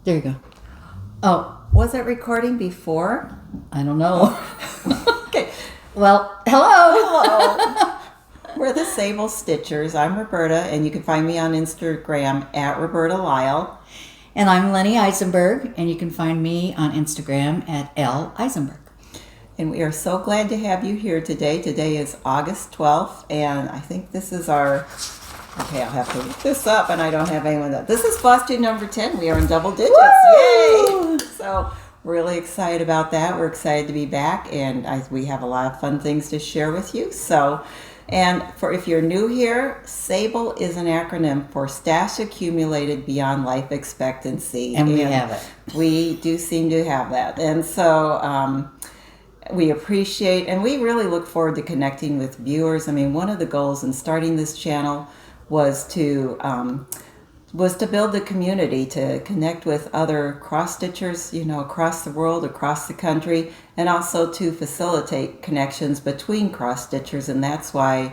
There you go. Oh, Was it recording before? I don't know. Okay. Well, hello. Hello. We're the SABLE Stitchers. I'm Roberta, and you can find me on Instagram at Roberta Lyle. And I'm Lenny Eisenberg, and you can find me on Instagram at L Eisenberg. And we are so glad to have you here today. Today is August 12th, and I think this is our... Okay, I'll have to look this up, and I don't have anyone that... This is Flosstube number 10. We are in double digits. Woo! Yay! So, really excited about that. We're excited to be back, and we have a lot of fun things to share with you. So, and for if you're new here, SABLE is an acronym for Stash Accumulated Beyond Life Expectancy. And we have it. We do seem to have that. And so... we appreciate, and we really look forward to connecting with viewers. I mean, one of the goals in starting this channel was to build a community, to connect with other cross-stitchers, across the world, across the country, and also to facilitate connections between cross-stitchers. And that's why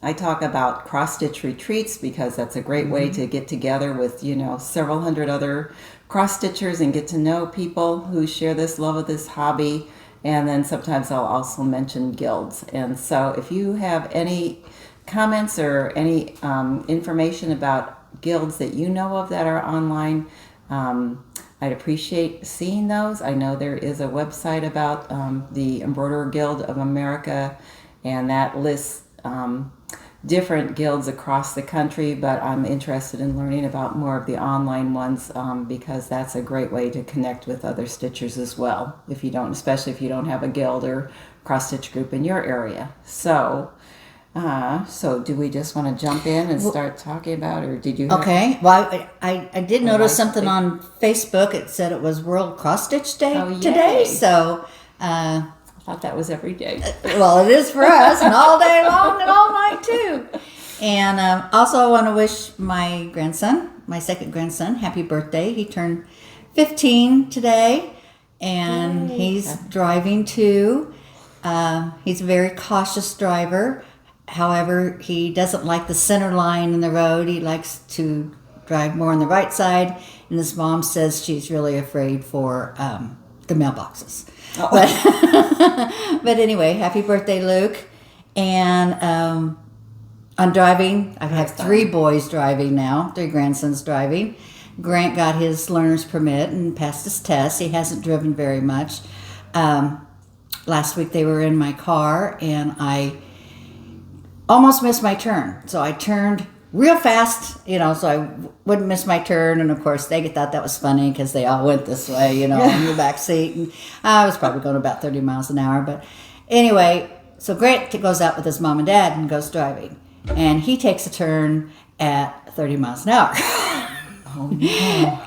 I talk about cross-stitch retreats, because that's a great way to get together with, several hundred other cross-stitchers and get to know people who share this love of this hobby. And then sometimes I'll also mention guilds. And so if you have any comments or any information about guilds that you know of that are online, I'd appreciate seeing those. I know there is a website about the Embroiderer Guild of America, and that lists different guilds across the country, but I'm interested in learning about more of the online ones because that's a great way to connect with other stitchers as well, especially if you don't have a guild or cross-stitch group in your area. So do we just want to jump in and start talking about, or did you have... Okay, well, I did notice something on Facebook. It said it was World Cross-Stitch Day today, so... I thought that was every day. Well, it is for us, and all day long and all night too. And also, I want to wish my grandson, my second grandson, happy birthday. He turned 15 today, and he's driving too. He's a very cautious driver. However, he doesn't like the center line in the road. He likes to drive more on the right side, and his mom says she's really afraid for the mailboxes. Oh. But anyway, happy birthday, Luke. And I'm driving. I have 3 boys driving now, 3 grandsons driving. Grant got his learner's permit and passed his test. He hasn't driven very much. Last week they were in my car, and I almost missed my turn. So I turned real fast, so I wouldn't miss my turn. And of course, they thought that was funny because they all went this way, in the back seat. And I was probably going about 30 miles an hour. But anyway, so Grant goes out with his mom and dad and goes driving. And he takes a turn at 30 miles an hour. Oh, no.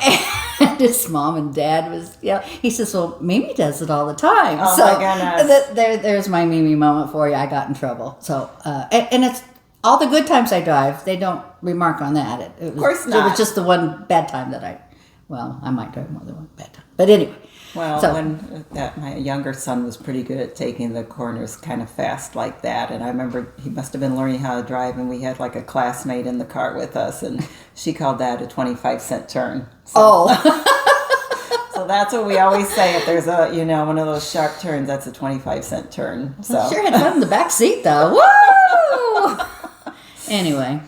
And his mom and dad was, he says, well, Mimi does it all the time. Oh, so my goodness. There's my Mimi moment for you. I got in trouble. So, and it's, all the good times I drive, they don't remark on that. It was, of course not. It was just the one bad time that I might drive more than one bad time. But anyway. Well, my younger son was pretty good at taking the corners kind of fast like that. And I remember he must have been learning how to drive, and we had like a classmate in the car with us, and she called that a 25-cent turn. So, oh. So that's what we always say. If there's one of those sharp turns, that's a 25-cent turn. So. I sure had fun in the back seat, though. Woo! Anyway,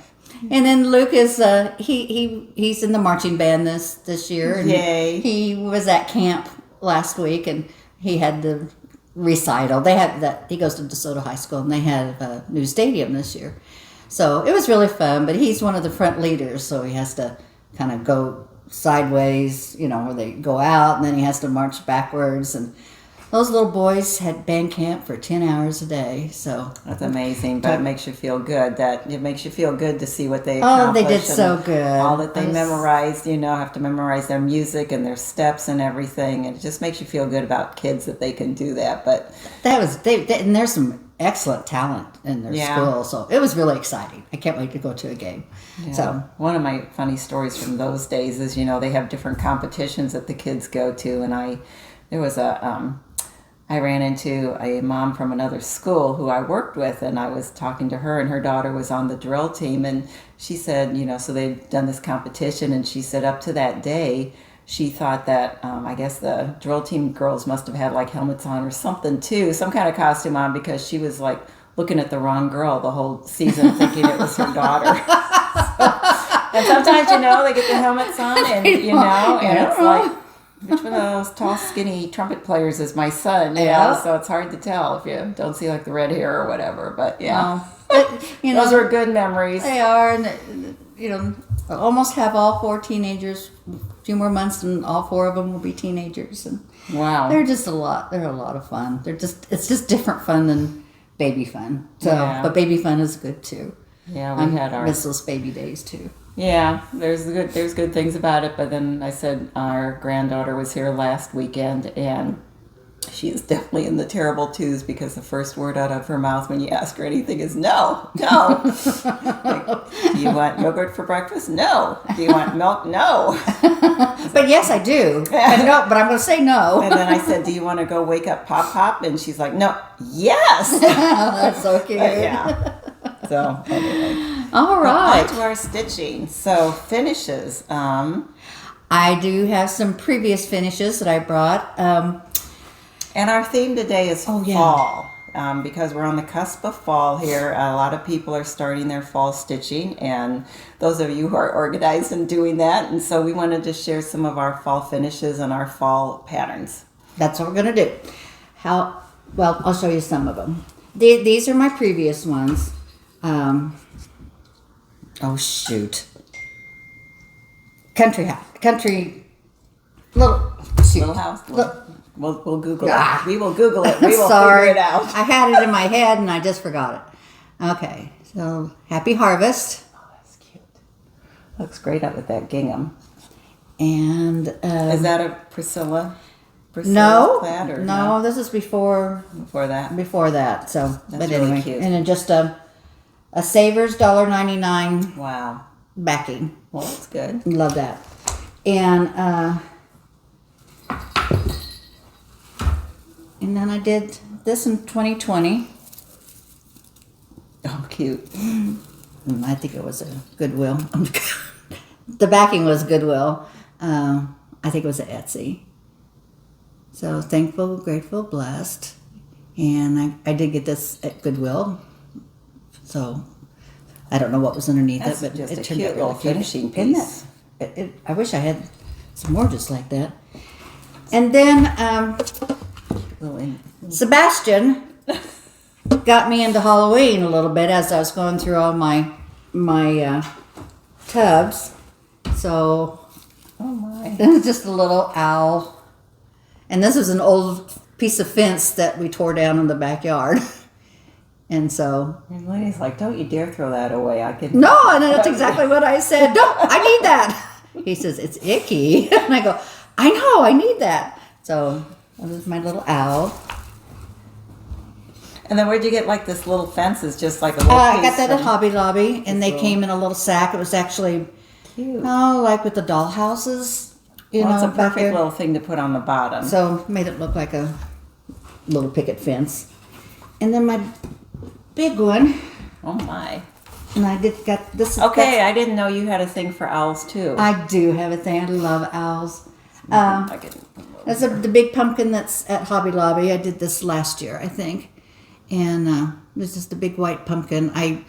and then Luke is he's in the marching band this year. And Yay! He was at camp last week, and he had the recital. They had that. He goes to DeSoto High School, and they had a new stadium this year, so it was really fun. But he's one of the front leaders, so he has to kind of go sideways, where they go out, and then he has to march backwards. And those little boys had band camp for 10 hours a day, so... That's amazing, but it makes you feel good. It makes you feel good to see what they accomplished. Oh, they did so good. All that they memorized, have to memorize their music and their steps and everything. And it just makes you feel good about kids that they can do that. But and there's some excellent talent in their school, so it was really exciting. I can't wait to go to a game. Yeah. So one of my funny stories from those days is, they have different competitions that the kids go to, and I ran into a mom from another school who I worked with, and I was talking to her, and her daughter was on the drill team, and she said, so they'd done this competition, and she said up to that day, she thought that I guess the drill team girls must have had like helmets on or something too, some kind of costume on, because she was like looking at the wrong girl the whole season, thinking it was her daughter. And sometimes, they get the helmets on, and and it's like, which one of those tall, skinny trumpet players is my son? So it's hard to tell if you don't see like the red hair or whatever. But those are good memories. They are, and I almost have all 4 teenagers. A few more months, and all 4 of them will be teenagers. And wow, they're just a lot. They're a lot of fun. It's just different fun than baby fun. So, but baby fun is good too. Yeah, we had our miss those baby days too. Yeah, there's good things about it. But then I said our granddaughter was here last weekend, and she is definitely in the terrible twos, because the first word out of her mouth when you ask her anything is no. Like, do you want yogurt for breakfast? No. Do you want milk? No. But yes, I do. No, but I'm going to say no. And then I said, do you want to go wake up Pop Pop? And she's like, no. Yes. That's so cute. Yeah. So anyway. All right. On to our stitching. So finishes. I do have some previous finishes that I brought. And our theme today is fall, because we're on the cusp of fall here. A lot of people are starting their fall stitching, and those of you who are organized and doing that. And so we wanted to share some of our fall finishes and our fall patterns. That's what we're going to do. I'll show you some of them. These are my previous ones. Country, Little house. We'll Google it. We will Google it. We will figure it out. I had it in my head and I just forgot it. Okay, so Happy Harvest. Oh, that's cute. Looks great up with that gingham. And is that a Priscilla? No, plaid, or no. This is before that. Before that. So, that's but really anyway, cute. and then just a Savers $1.99. Wow. Backing. Well, that's good. Love that. And then I did this in 2020. Oh, cute. I think it was a Goodwill. The backing was Goodwill. I think it was a Etsy. So thankful, grateful, blessed. And I did get this at Goodwill. So I don't know what was underneath That's it, but just it a turned cute out little really cute. finishing piece. I wish I had some more just like that. And then Sebastian got me into Halloween a little bit as I was going through all my tubs. So, oh my! It's just a little owl, and this was an old piece of fence that we tore down in the backyard. And so, and Lenny's like, "Don't you dare throw that away! I can." No, and that's exactly what I said. No, I need that. He says it's icky, and I go, I know, I need that. So that was my little owl. And then where'd you get like this little fence? Is just like a little I got that at Hobby Lobby, and they came in a little sack. It was actually cute. Like with the doll houses. It's a perfect little thing to put on the bottom. So made it look like a little picket fence. And then my big one. Oh my! And I got this. Okay, I didn't know you had a thing for owls too. I do have a thing. I love owls. That's the big pumpkin that's at Hobby Lobby. I did this last year, I think. And this is the big white pumpkin. I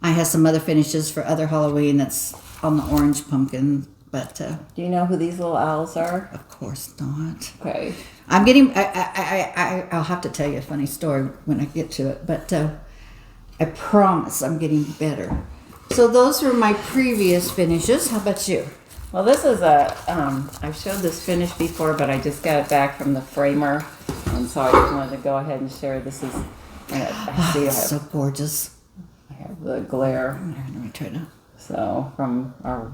have some other finishes for other Halloween that's on the orange pumpkin. But do you know who these little owls are? Of course not. Okay. I'm getting. I'll have to tell you a funny story when I get to it. But I promise I'm getting better. So those were my previous finishes. How about you? Well, this is I've showed this finish before, but I just got it back from the framer, and so I just wanted to go ahead and share. This is, it's so gorgeous. I have the glare. Let me try to. So from our,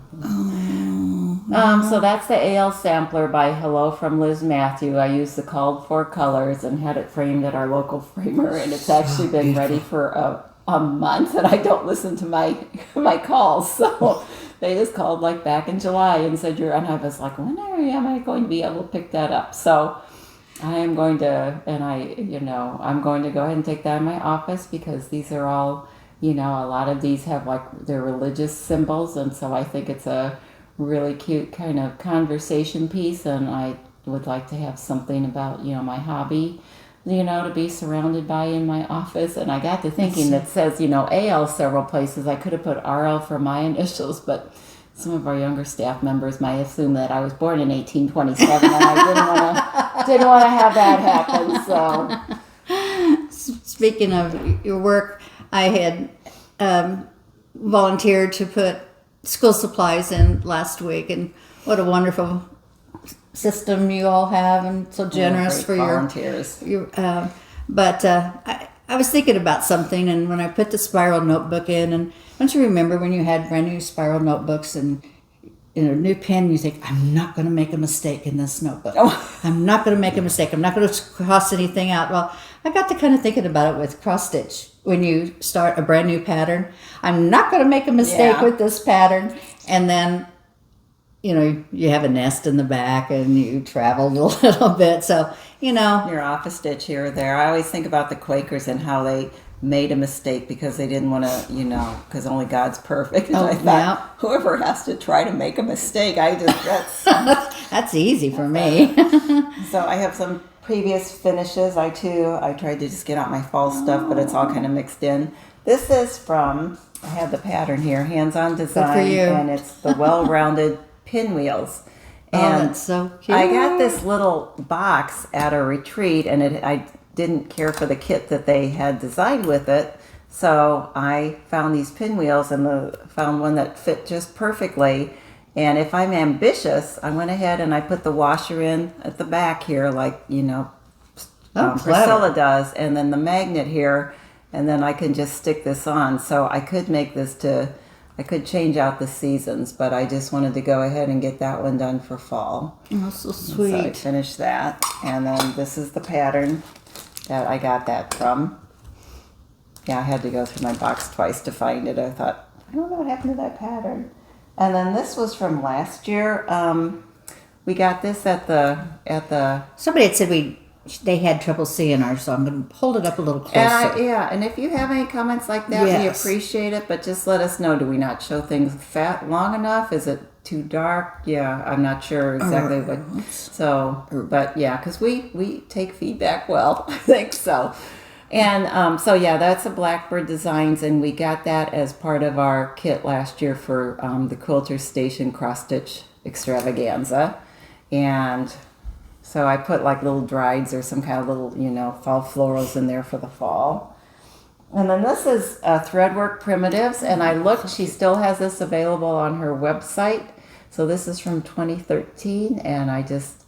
so that's the AL sampler by Hello from Liz Matthew. I used the called for colors and had it framed at our local framer, and it's actually been ready for a month, and I don't listen to my calls, so. They just called like back in July and said and I was like, when am I going to be able to pick that up? So I am going to, I'm going to go ahead and take that in my office, because these are all, a lot of these have like their religious symbols, and so I think it's a really cute kind of conversation piece, and I would like to have something about, my hobby, to be surrounded by in my office. And I got to thinking that says, AL several places. I could have put RL for my initials, but some of our younger staff members might assume that I was born in 1827, and I didn't want to have that happen. So, speaking of your work, I had volunteered to put school supplies in last week, and what a wonderful system you all have, and so generous for volunteers. But I was thinking about something, and when I put the spiral notebook in, and don't you remember when you had brand new spiral notebooks and a new pen, you think, I'm not going to make a mistake in this notebook. I'm not going to make a mistake. I'm not going to cross anything out. Well, I got to kind of thinking about it with cross stitch. When you start a brand new pattern, I'm not going to make a mistake with this pattern. And then, you have a nest in the back and you traveled a little bit. So, You're off a stitch here or there. I always think about the Quakers and how they made a mistake because they didn't want to, because only God's perfect. And I thought, whoever has to try to make a mistake, that's easy for me. So I have some previous finishes. I tried to just get out my fall stuff, but it's all kind of mixed in. This is from, I have the pattern here, Hands-On Design. Good for you. And it's the well-rounded pinwheels. And that's so cute. I got this little box at a retreat, and I didn't care for the kit that they had designed with it, so I found these pinwheels and found one that fit just perfectly. And if I'm ambitious, I went ahead and I put the washer in at the back here, like Priscilla does, and then the magnet here, and then I can just stick this on. So I could make this I could change out the seasons, but I just wanted to go ahead and get that one done for fall. Oh, so sweet. So I finished that, and then this is the pattern that I got that from. Yeah, I had to go through my box twice to find it. I thought, I don't know what happened to that pattern. And then this was from last year. We got this at the. Somebody had said they had trouble seeing ours, so I'm going to hold it up a little closer. And if you have any comments like that, we appreciate it. But just let us know. Do we not show things long enough? Is it too dark? Yeah, I'm not sure exactly what. So, but yeah, because we take feedback well. I think so. And that's a Blackbird Designs, and we got that as part of our kit last year for the Quilter Station Cross Stitch Extravaganza. And so I put like little drieds or some kind of little, fall florals in there for the fall. And then this is Threadwork Primitives, and I looked, she still has this available on her website. So this is from 2013, and I just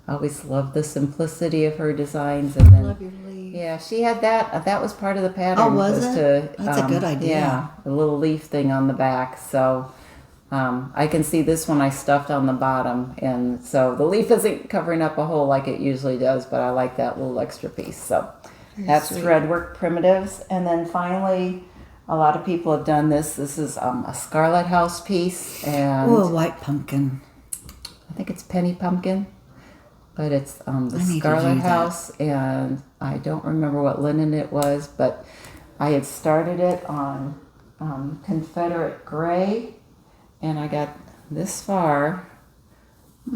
always love the simplicity of her designs. And then, love your leaf. Yeah, she had that. That was part of the pattern. Oh, was it? That's a good idea. Yeah, a little leaf thing on the back. So I can see this one I stuffed on the bottom, and so the leaf isn't covering up a hole like it usually does, but I like that little extra piece. So that's Threadwork Primitives. And then finally, a lot of people have done this. This is a Scarlet House piece, and a white pumpkin. I think it's Penny Pumpkin, but it's the Scarlet House, and I don't remember what linen it was, but I had started it on Confederate Gray, and I got this far,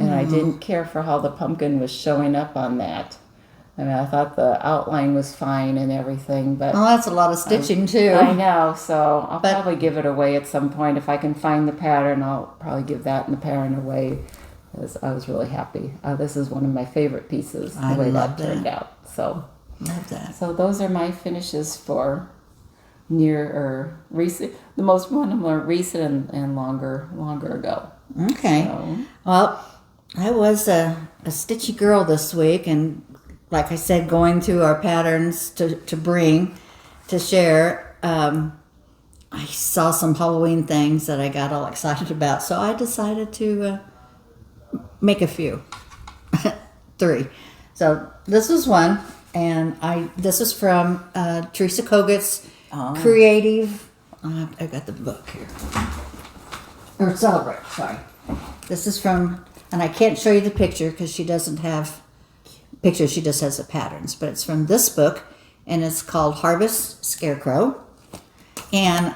and I didn't care for how the pumpkin was showing up on that. I mean, I thought the outline was fine and everything, but... Well, that's a lot of stitching, too. I know, so I'll probably give it away at some point. If I can find the pattern, I'll probably give that and the pattern away, because I was really happy. This is one of my favorite pieces, the way that turned out. So, love that. So those are my finishes for near or recent. The most one of them are recent and longer ago. Okay. So. Well, I was a stitchy girl this week, and like I said, going through our patterns to bring to share, I saw some Halloween things that I got all excited about, so I decided to make a few. 3. So this was one, and this is from Teresa Kogut's Creative. I got the book here. Or Celebrate, sorry. This is from, and I can't show you the picture because she doesn't have pictures, she just has the patterns. But it's from this book, and it's called Harvest Scarecrow. And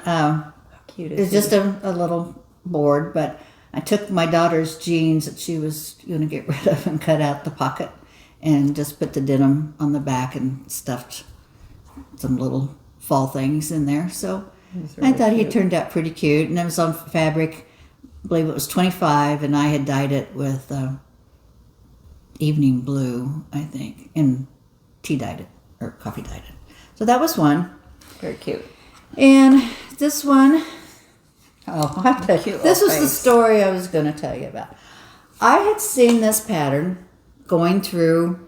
it's just a little board, but I took my daughter's jeans that she was going to get rid of and cut out the pocket and just put the denim on the back and stuffed some little fall things in there. So really I thought he cute. turned out pretty cute. And it was on fabric, I believe it was 25, and I had dyed it with evening blue, I think, and tea dyed it, or coffee dyed it. So that was one. Very cute. And this one, Cute this little was the face. story I was going to tell you about. I had seen this pattern going through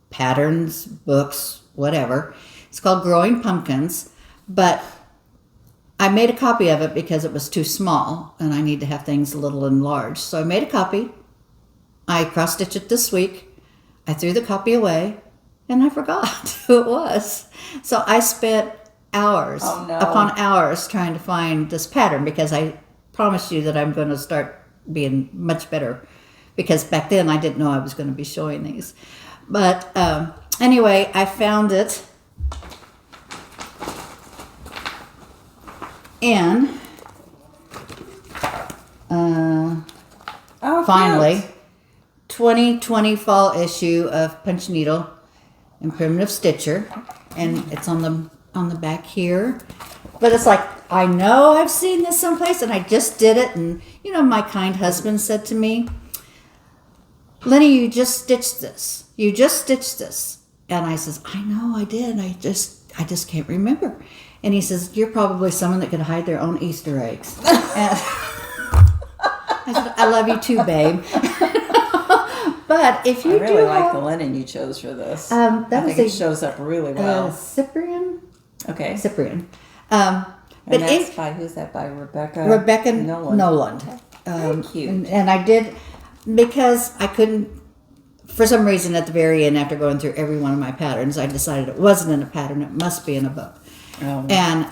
patterns, books, whatever. It's called Growing Pumpkins, but I made a copy of it because it was too small and I need to have things a little enlarged. So I made a copy. I cross-stitched it this week. I threw the copy away and I forgot who it was. So I spent hours upon hours trying to find this pattern because I promised you that I'm going to start being much better, because back then I didn't know I was going to be showing these. But anyway, I found it. And finally, 2020 fall issue of Punch Needle and Primitive Stitcher, and it's on the back here. But it's like, I know I've seen this someplace, and I just did it. And you know, my kind husband said to me, "Lenny, you just stitched this. You just stitched this." And I says, "I know I did. I just can't remember." And he says, "You're probably someone that could hide their own Easter eggs." And I said, "I love you too, babe." But if you I really do like have, the linen you chose for this. that I was think it shows up really well. Cyprian. Okay. Cyprian. And But that's by, who's that by? Rebecca Noland. Very cute. And I did, because I couldn't, for some reason at the very end, after going through every one of my patterns, I decided it wasn't in a pattern, it must be in a book. Oh. And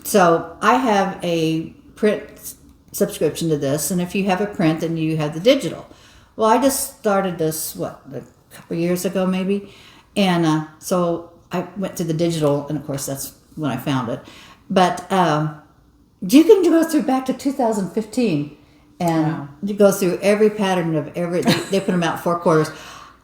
so I have a print subscription to this, and if you have a print, then you have the digital. Well, I just started this, a couple years ago maybe, and so I went to the digital, and of course that's when I found it. But you can go through back to 2015 and you go through every pattern of every. They put them out 4 quarters.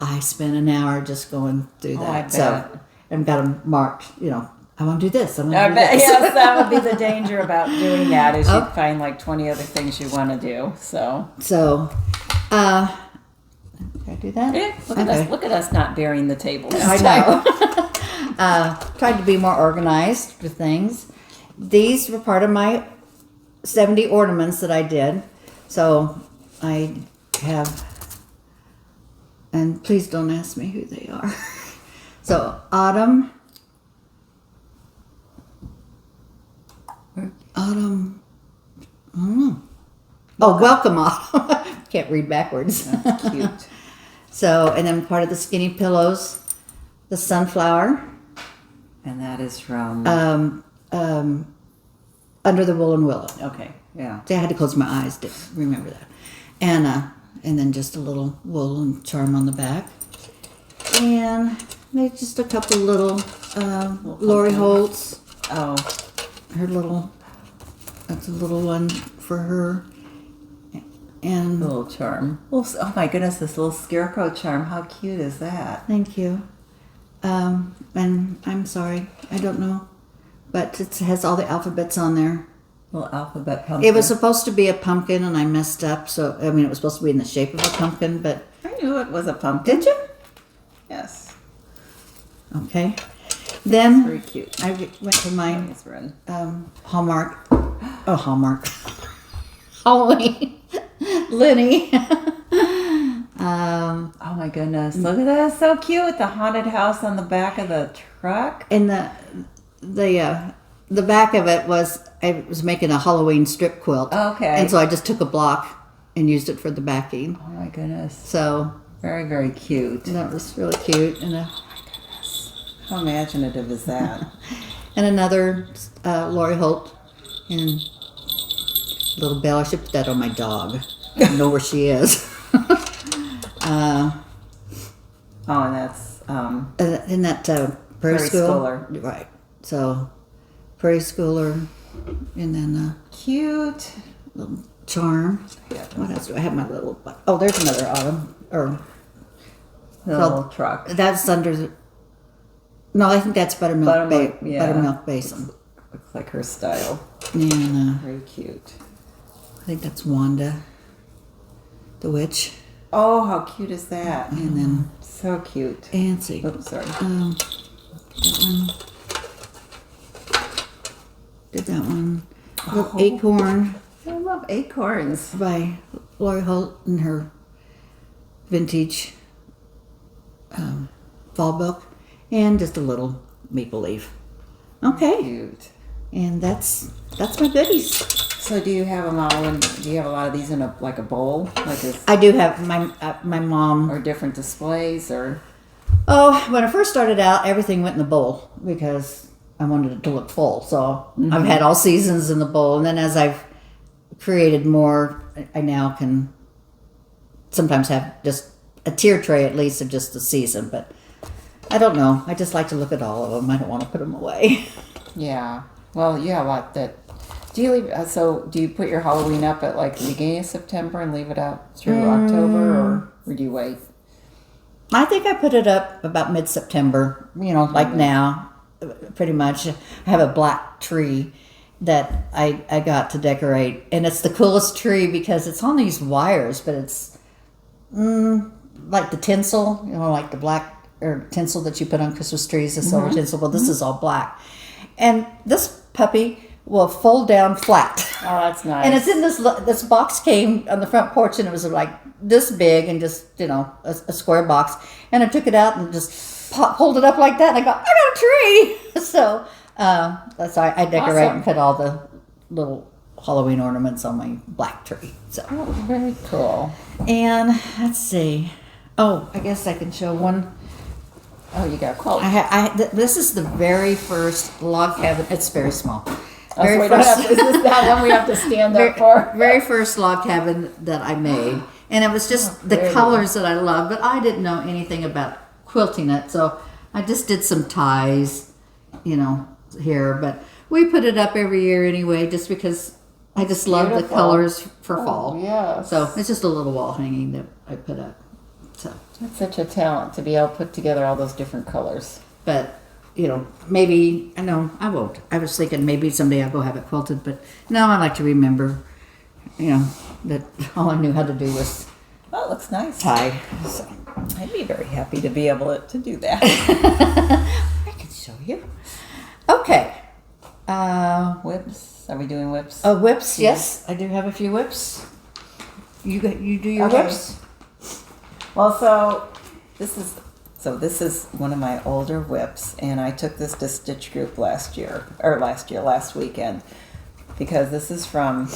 I spent an hour just going through that. I bet. So and got them marked. You know, I want to do this. I want I to do bet, this. yes, that would be the danger about doing that, is you'd find like 20 other things you want to do. So can I do that? yeah, look at us not burying the table. I know. Tried to be more organized with things. These were part of my 70 ornaments that I did. So I have, and please don't ask me who they are. So Autumn, I don't know. Oh, Welcome Autumn. Can't read backwards. That's cute. So, and then part of the Skinny Pillows, the Sunflower, And that is from... Under the Woolen Willow. okay, yeah. See, I had to close my eyes to remember that. And then just a little woolen charm on the back. And there's just a couple little Lori Holtz. Oh, Her little, that's a little one for her. And little charm. Oh my goodness, this little Scarecrow Charm. How cute is that? thank you. And I'm sorry, I don't know. But it has all the alphabets on there. Little alphabet pumpkin. It was supposed to be a pumpkin, and I messed up. So, I mean, it was supposed to be in the shape of a pumpkin, but... I knew it was a pumpkin. Did you? Yes. Okay. Then Very cute. I went to my It's red. Hallmark. Oh, Hallmark. Halloween. Lenny. Oh my goodness. Look at that. So cute. The haunted house on the back of the truck. And the back of it was, I was making a Halloween strip quilt. Oh, okay. And so I just took a block and used it for the backing. Oh my goodness. So Very, very cute. that was really cute. And How imaginative is that? and another Lori Holt and little Belle. I should put that on my dog. I don't know where she is. Oh, and that's In that prairie Prairie school. schooler. Right. So, prairie schooler, and then cute. Charm. Yeah. What else do I have? My little. Oh, there's another autumn or. The little truck. That's under the. No, I think that's Buttermilk, yeah. Buttermilk Basin. Looks like her style. And Very cute. I think that's Wanda, the witch. Oh, how cute is that? And then so cute. and see. Oops, sorry. That one. Did that one. Little Acorn I love acorns. by Lori Holt in her vintage fall book, and just a little maple leaf. Okay, Cute. and that's my goodies. So do you have them all in, do you have a lot of these in a bowl? Like a, I do have my mom. or different displays or? Oh, when I first started out, everything went in the bowl because I wanted it to look full. So I've had all seasons in the bowl, and then as I've created more, I now can sometimes have just a tier tray at least of just the season. But I don't know. I just like to look at all of them. I don't want to put them away. Yeah. Well, you have a lot that. Do you leave? So do you put your Halloween up at like the beginning of September and leave it out through October, or do you wait? I think I put it up about mid-September, like now, pretty much. I have a black tree that I got to decorate, and it's the coolest tree because it's on these wires, but it's like the tinsel, like the black or tinsel that you put on Christmas trees, the silver tinsel. Well, this is all black. And this puppy will fold down flat. Oh, that's nice. And it's in this box came on the front porch, and it was like this big and just, a square box. And I took it out and just pulled it up like that. And I go, I got a tree. So that's why I decorate Awesome. and put all the little Halloween ornaments on my black tree. So, Oh, very cool. and let's see. Oh, I guess I can show one. Oh, you got a quote. This is the very first log cabin. It's very small. So we don't have to, is this that one we have to stand up for? Very first log cabin that I made. And it was just the pretty. colors that I love, but I didn't know anything about quilting it. So I just did some ties, here. But we put it up every year anyway, just because I just love the beautiful. colors for fall. Yes. So it's just a little wall hanging that I put up. So, That's such a talent to be able to put together all those different colors. but maybe, I won't. I was thinking maybe someday I'll go have it quilted, but no, I like to remember, that all I knew how to do was Oh, it looks nice. tie. So I'd be very happy to be able to do that. I can show you. Okay. Whips. Are we doing whips? Whips. Yes, I do have a few whips. You do your Okay. whips. Well, so this is one of my older whips, and I took this to Stitch Group last weekend, because this is a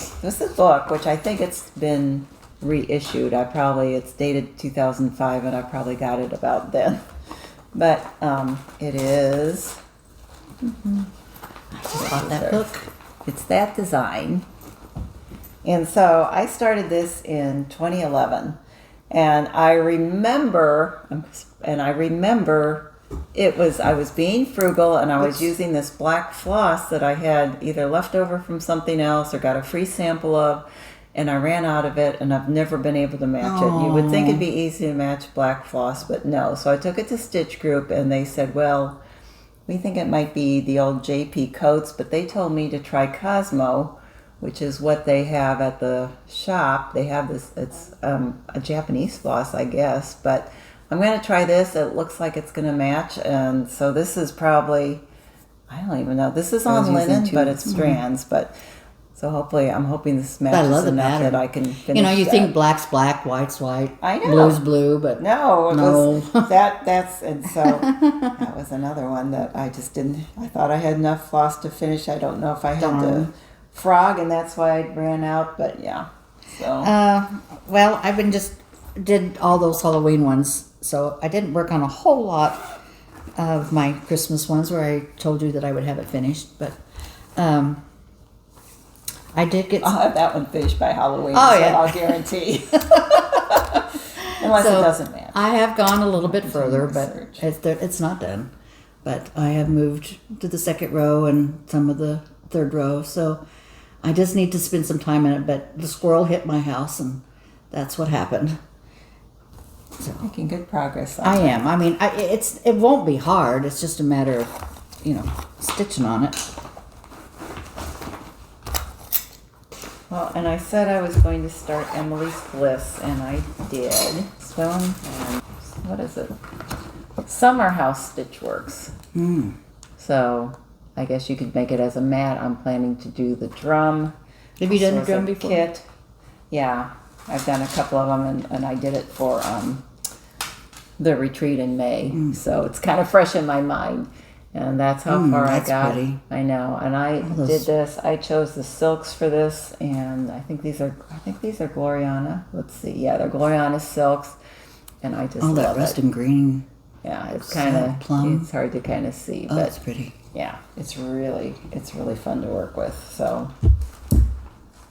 book, which I think it's been reissued. It's dated 2005, and I probably got it about then. But it is. I just bought that book. It's that design. And so I started this in 2011. And I remember I was being frugal, and I was using this black floss that I had either left over from something else or got a free sample of, and I ran out of it, and I've never been able to match it. You would think it'd be easy to match black floss, but no. So I took it to Stitch Group, and they said, well, we think it might be the old JP coats, but they told me to try Cosmo, which is what they have at the shop. They have this, it's a Japanese floss, I guess, but I'm going to try this. It looks like it's going to match, and so this is probably, I don't even know. This is on linen, but it's strands, but so I'm hoping this matches love the enough pattern. that I can finish You that. think black's black, white's white, I know. blue's blue, but No, it No. was that's and so that was another one that I just didn't. I thought I had enough floss to finish. I don't know if I had the frog, and that's why I ran out. But yeah, so well, I've been did all those Halloween ones, so I didn't work on a whole lot of my Christmas ones where I told you that I would have it finished, but I did get. I'll have that one finished by Halloween. Oh, so yeah. I'll guarantee. Unless it doesn't match. I have gone a little bit further, but Research. it's not done. But I have moved to the second row and some of the third row, so I just need to spend some time in it, but the squirrel hit my house, and that's what happened. So Making good progress on I that. am. I mean, it won't be hard. It's just a matter of, you know, stitching on it. Well, and I said I was going to start Emily's Bliss, and I did. Stone and what is it? Summer House Stitchworks. So I guess you could make it as a mat. I'm planning to do the drum. Have you done So a drum as before? Kit. Yeah, I've done a couple of them, and I did it for the retreat in May. So it's kind of fresh in my mind. And that's how far I that's got. pretty. I know. And I did this. I chose the silks for this, and I think these are Gloriana. Let's see. Yeah, they're Gloriana silks. And I just Oh, that love it. rust and green. Yeah, it's Sad kind of plum. it's hard to kind of see, Oh, but that's pretty. yeah, it's really fun to work with. So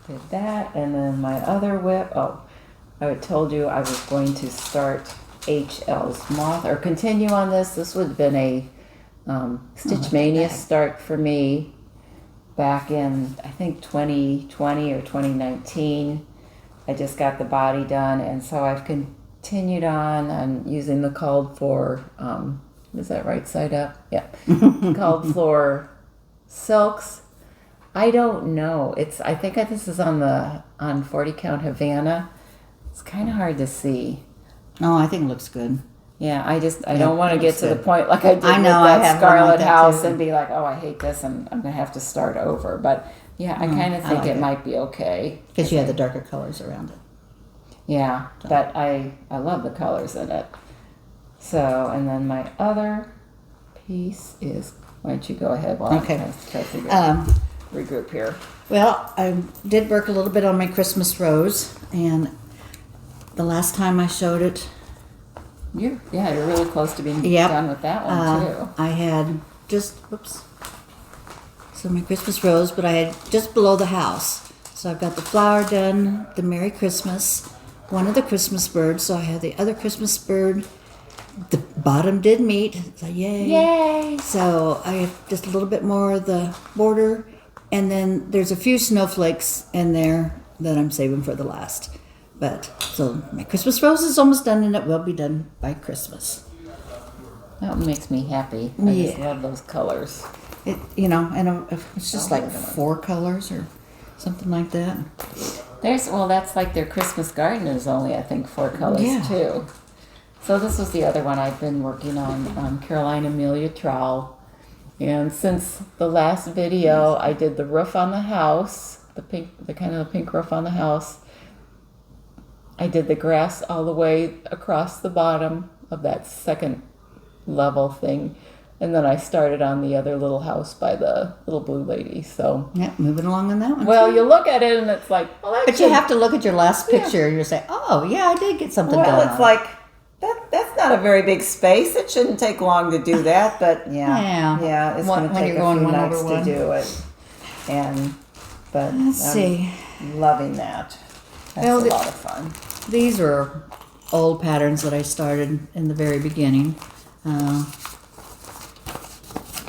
did that, and then my other whip. Oh, I had told you I was going to start HL's moth or continue on this. This would have been a Stitch Mania start for me back in I think 2020 or 2019. I just got the body done, and so I've continued on. I'm using the called for. Is that right side up? Yeah. Called for silks. I don't know. I think this is on 40 count Havana. It's kind of hard to see. Oh, I think it looks good. Yeah, I don't want to get to the point like I did I know, with I that have one Scarlet like that House too. and be like, oh, I hate this, and I'm gonna have to start over. But yeah, I kind of think like it it. might be okay. Because you have the darker colors around it. Yeah, but I love the colors in it. So, and then my other piece is, why don't you go ahead while Okay. I try to regroup here. Well, I did work a little bit on my Christmas rose, and the last time I showed it, You're really close to being Yep. done with that one too. I had so my Christmas rose, but I had just below the house. So I've got the flower done, the Merry Christmas, one of the Christmas birds. So I had the other Christmas bird. The bottom did meet. So yay! Yay! So I have just a little bit more of the border, and then there's a few snowflakes in there that I'm saving for the last. But so my Christmas rose is almost done, and it will be done by Christmas. That makes me happy. I just love those colors. It, and it's just like 4 colors or something like that. That's like their Christmas garden is only, I think, 4 colors too. So this was the other one I've been working on, Caroline Amelia Trowell. And since the last video, I did the roof on the house, the pink roof on the house. I did the grass all the way across the bottom of that second level thing. And then I started on the other little house by the little blue lady. So Yeah, moving along on that one. well, too. you look at it and it's like, well, But you have to look at your last picture and you say, "Oh, yeah, I did get something done." well, it's like that's not a very big space. It shouldn't take long to do that, but yeah, it's going to When take you're a going few one nights over to one. do it. But Let's see. loving that. That's Well, a lot of fun. These are old patterns that I started in the very beginning.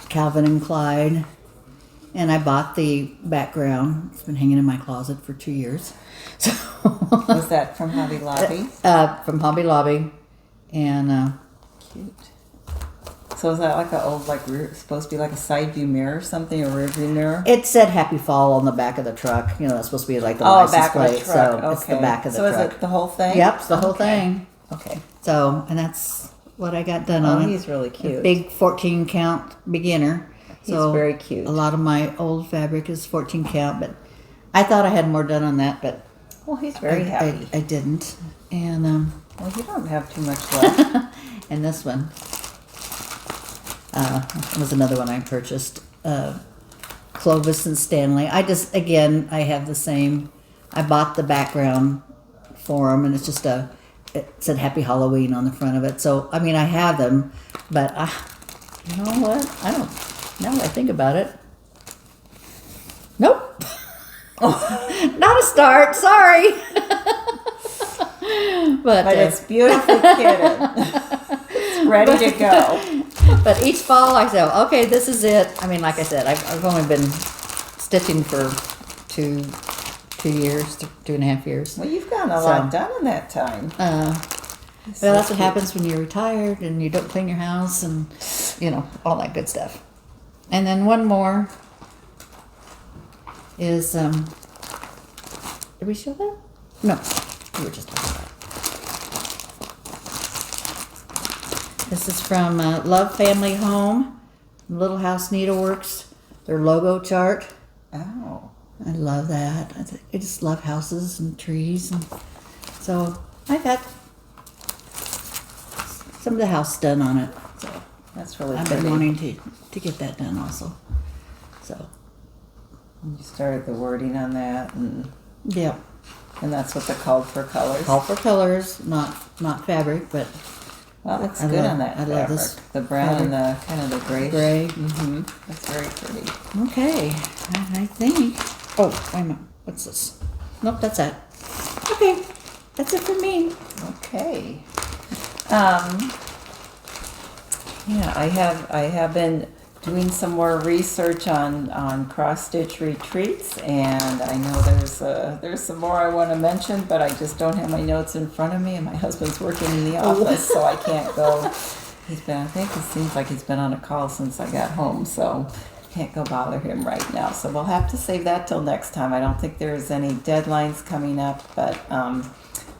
Calvin and Clyde. And I bought the background. It's been hanging in my closet for 2 years. So Was that from Hobby Lobby? from Hobby Lobby. And Cute. So is that like an old, supposed to be like a side view mirror or something, or rear view mirror? it said Happy Fall on the back of the truck. It's supposed to be like the Oh, license back plate. of the truck. So it's the back of the truck. truck. So is it the whole thing? Yep, it's the whole Okay. thing. Okay. So, and that's what I got done Oh, on it. he's really cute. Big 14 count beginner. He's So very cute. A lot of my old fabric is 14 count, but I thought I had more done on that, but Well, he's very happy. I didn't. And Well, you don't have too much left. and this one was another one I purchased. Clovis and Stanley. I have the same. I bought the background for them, and it's just it said Happy Halloween on the front of it. So, I mean, I have them, but you know what? I don't, now that I think about it. Nope. Not a start, sorry. But it's beautifully kitted. It's ready to go. But each fall I say, okay, this is it. I mean, like I said, I've only been stitching for 2 years, 2.5 years. Well, you've gotten a lot done in that time. Well, that's what happens when you're retired and you don't clean your house and, you know, all that good stuff. And then one more is, did we show that? No, we were just talking about it. This is from Love Family Home, Little House Needleworks, their logo chart. Oh. I love that. I just love houses and trees. And so I got some of the house done on it. So That's really I've pretty. been wanting to get that done also. So You started the wording on that, and yeah, that's what they called for colors. call for colors, not fabric, but Well, looks I good love- on that I love fabric. this The brown and the kind of the gray. gray. Mm-hmm. That's very pretty. Okay, I think. Oh, wait a minute. What's this? Nope, that's it. Okay, that's it for me. Okay. Yeah, I have been doing some more research on cross stitch retreats, and I know there's some more I want to mention, but I just don't have my notes in front of me, and my husband's working in the office, so I can't go. I think it seems like he's been on a call since I got home, so can't go bother him right now. So we'll have to save that till next time. I don't think there's any deadlines coming up, but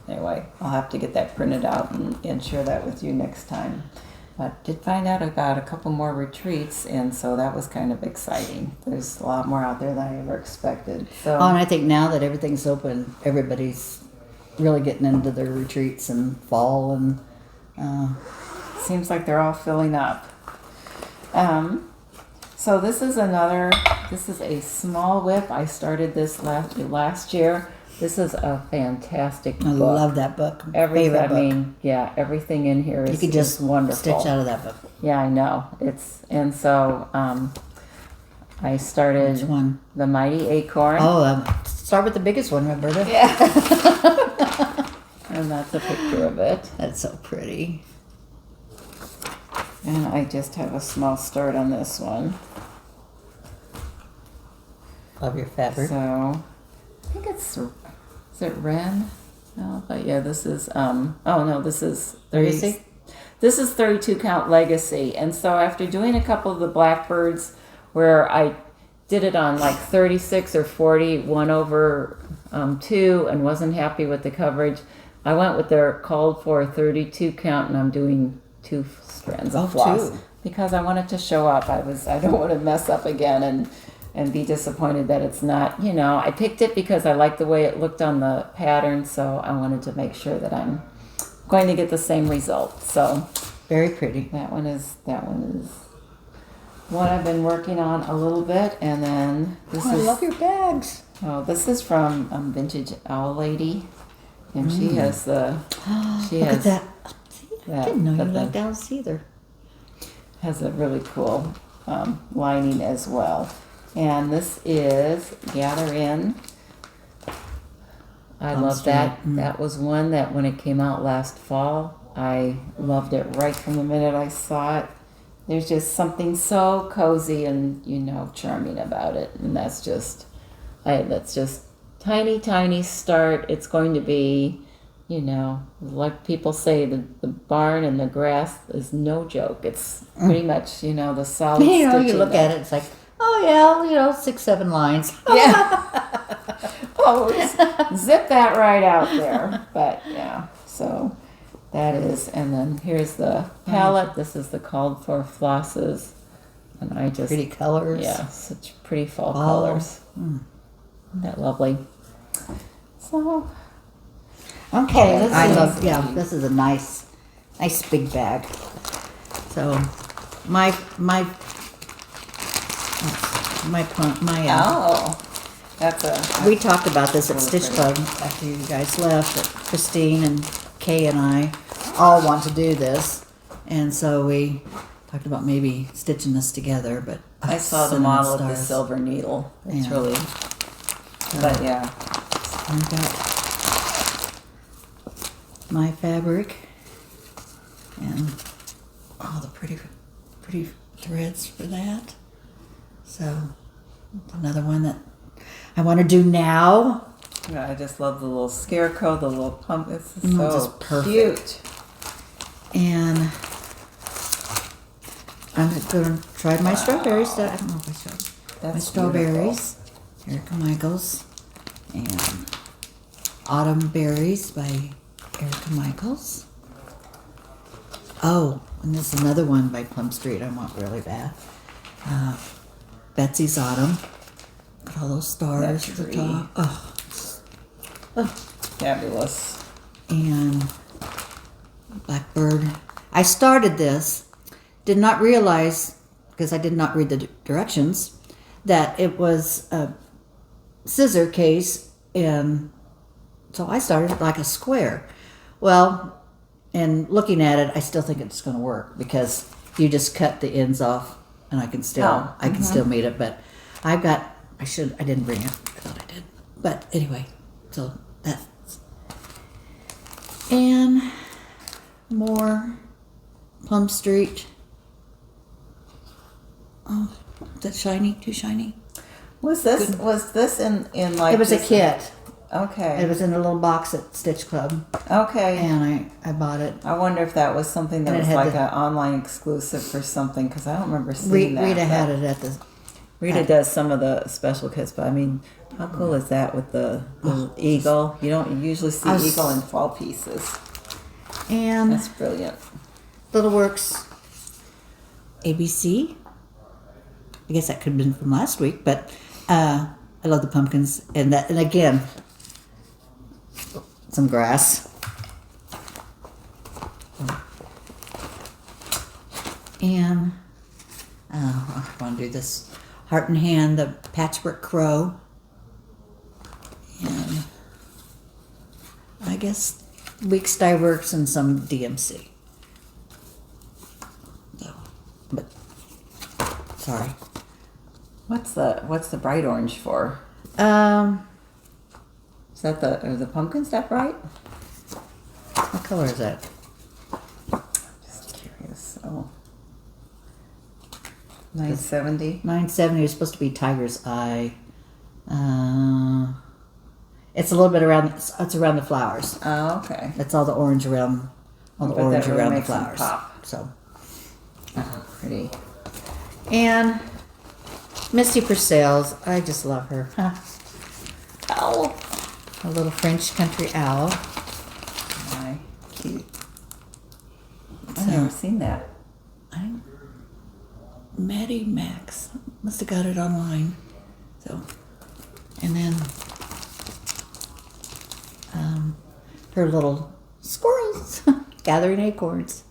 anyway, I'll have to get that printed out and share that with you next time. But did find out about a couple more retreats, and so that was kind of exciting. There's a lot more out there than I ever expected. So Oh, and I think now that everything's open, everybody's really getting into their retreats and fall and seems like they're all filling up. So this is a small whip. I started this last year. This is a fantastic I book. love that book. Everything, Favorite book. I mean, yeah, everything in here is You could just wonderful. stitch out of that book. Yeah, I know. So I started Which one? the Mighty Acorn. Oh, start with the biggest one, Roberta. Yeah. And that's a picture of it. That's so pretty. And I just have a small start on this one. Love your fabric. So I think is it Ren? No, but yeah, this is oh no, this is 30. Legacy? This is 32 count Legacy. And so after doing a couple of the Blackbirds where I did it on like 36 or 40, 1/2, and wasn't happy with the coverage, I went with their called for 32 count, and I'm doing 2 strands of floss 2. because I wanted to show up. I don't want to mess up again and be disappointed that it's not, I picked it because I liked the way it looked on the pattern, so I wanted to make sure that I'm going to get the same result. So Very pretty. that one is one I've been working on a little bit, and then this I is love your bags. this is from Vintage Owl Lady, and she has Look at that. See, I didn't know you liked owls either. has a really cool lining as well. And this is Gather In. I love that. That was one that when it came out last fall, I loved it right from the minute I saw it. There's just something so cozy and, charming about it. And that's just tiny start. It's going to be, like people say, the barn and the grass is no joke. It's pretty much, the solid stitching. You look at it, it's like, oh yeah, 6-7 lines. Yeah. Zip that right out there. But yeah, so that is, and then here's the palette. This is the called for flosses, and I just Pretty colors. yeah, such pretty fall colors. Isn't that lovely? So Okay, Let's I see. love. Yeah, this is a nice big bag. So my that's a we talked about this at really Stitch pretty. Club after you guys left. That Christine and Kay and I all want to do this, and so we talked about maybe stitching this together. But I saw the cinnamon model of the stars. silver needle. It's Yeah. really, but yeah. I've got my fabric and all the pretty threads for that. So another one that I want to do now. Yeah, I just love the little scarecrow, the little pumpkin. This is so just perfect. cute. And I'm going to try my strawberries. I don't know if I showed That's my strawberries. Erica Michaels. And Autumn Berries by Erica Michaels. Oh, and there's another one by Plum Street I want really bad. Betsy's Autumn. Got all those stars at the top. Oh. Fabulous. And Blackbird. I started this, did not realize, because I did not read the directions, that it was a scissor case, and so I started like a square. Well, and looking at it, I still think it's going to work because you just cut the ends off, and I can still still meet it. But I didn't bring it. I thought I did, but anyway, so that's and more Plum Street. Oh, is that shiny? Too shiny? Was this in like? It was a kit. Okay. It was in a little box at Stitch Club. Okay. And I bought it. I wonder if that was something that was like an online exclusive for something, because I don't remember seeing that. Rita had it at the... Rita does some of the special kits, but I mean, how cool is that with the eagle? You don't usually see eagle in fall pieces. And that's brilliant. Little Works ABC. I guess that could have been from last week, but I love the pumpkins and that. And again, some grass. And I want to do this Heart and Hand, the Patchwork Crow. And I guess Weeks Dye Works and some DMC. So, but sorry. What's the bright orange for? Is that are the pumpkins that bright? What color is that? Just curious. Oh. 970. 970 is supposed to be Tiger's Eye. It's a little bit around. It's around the flowers. Oh, okay. That's all the orange around. All the orange really around the makes them flowers. pop. So Pretty. and Misty Purcell's. I just love her. Owl. A little French country owl. My cute. I've never seen that. Maddie Max must have got it online. So, and then her little squirrels gathering acorns.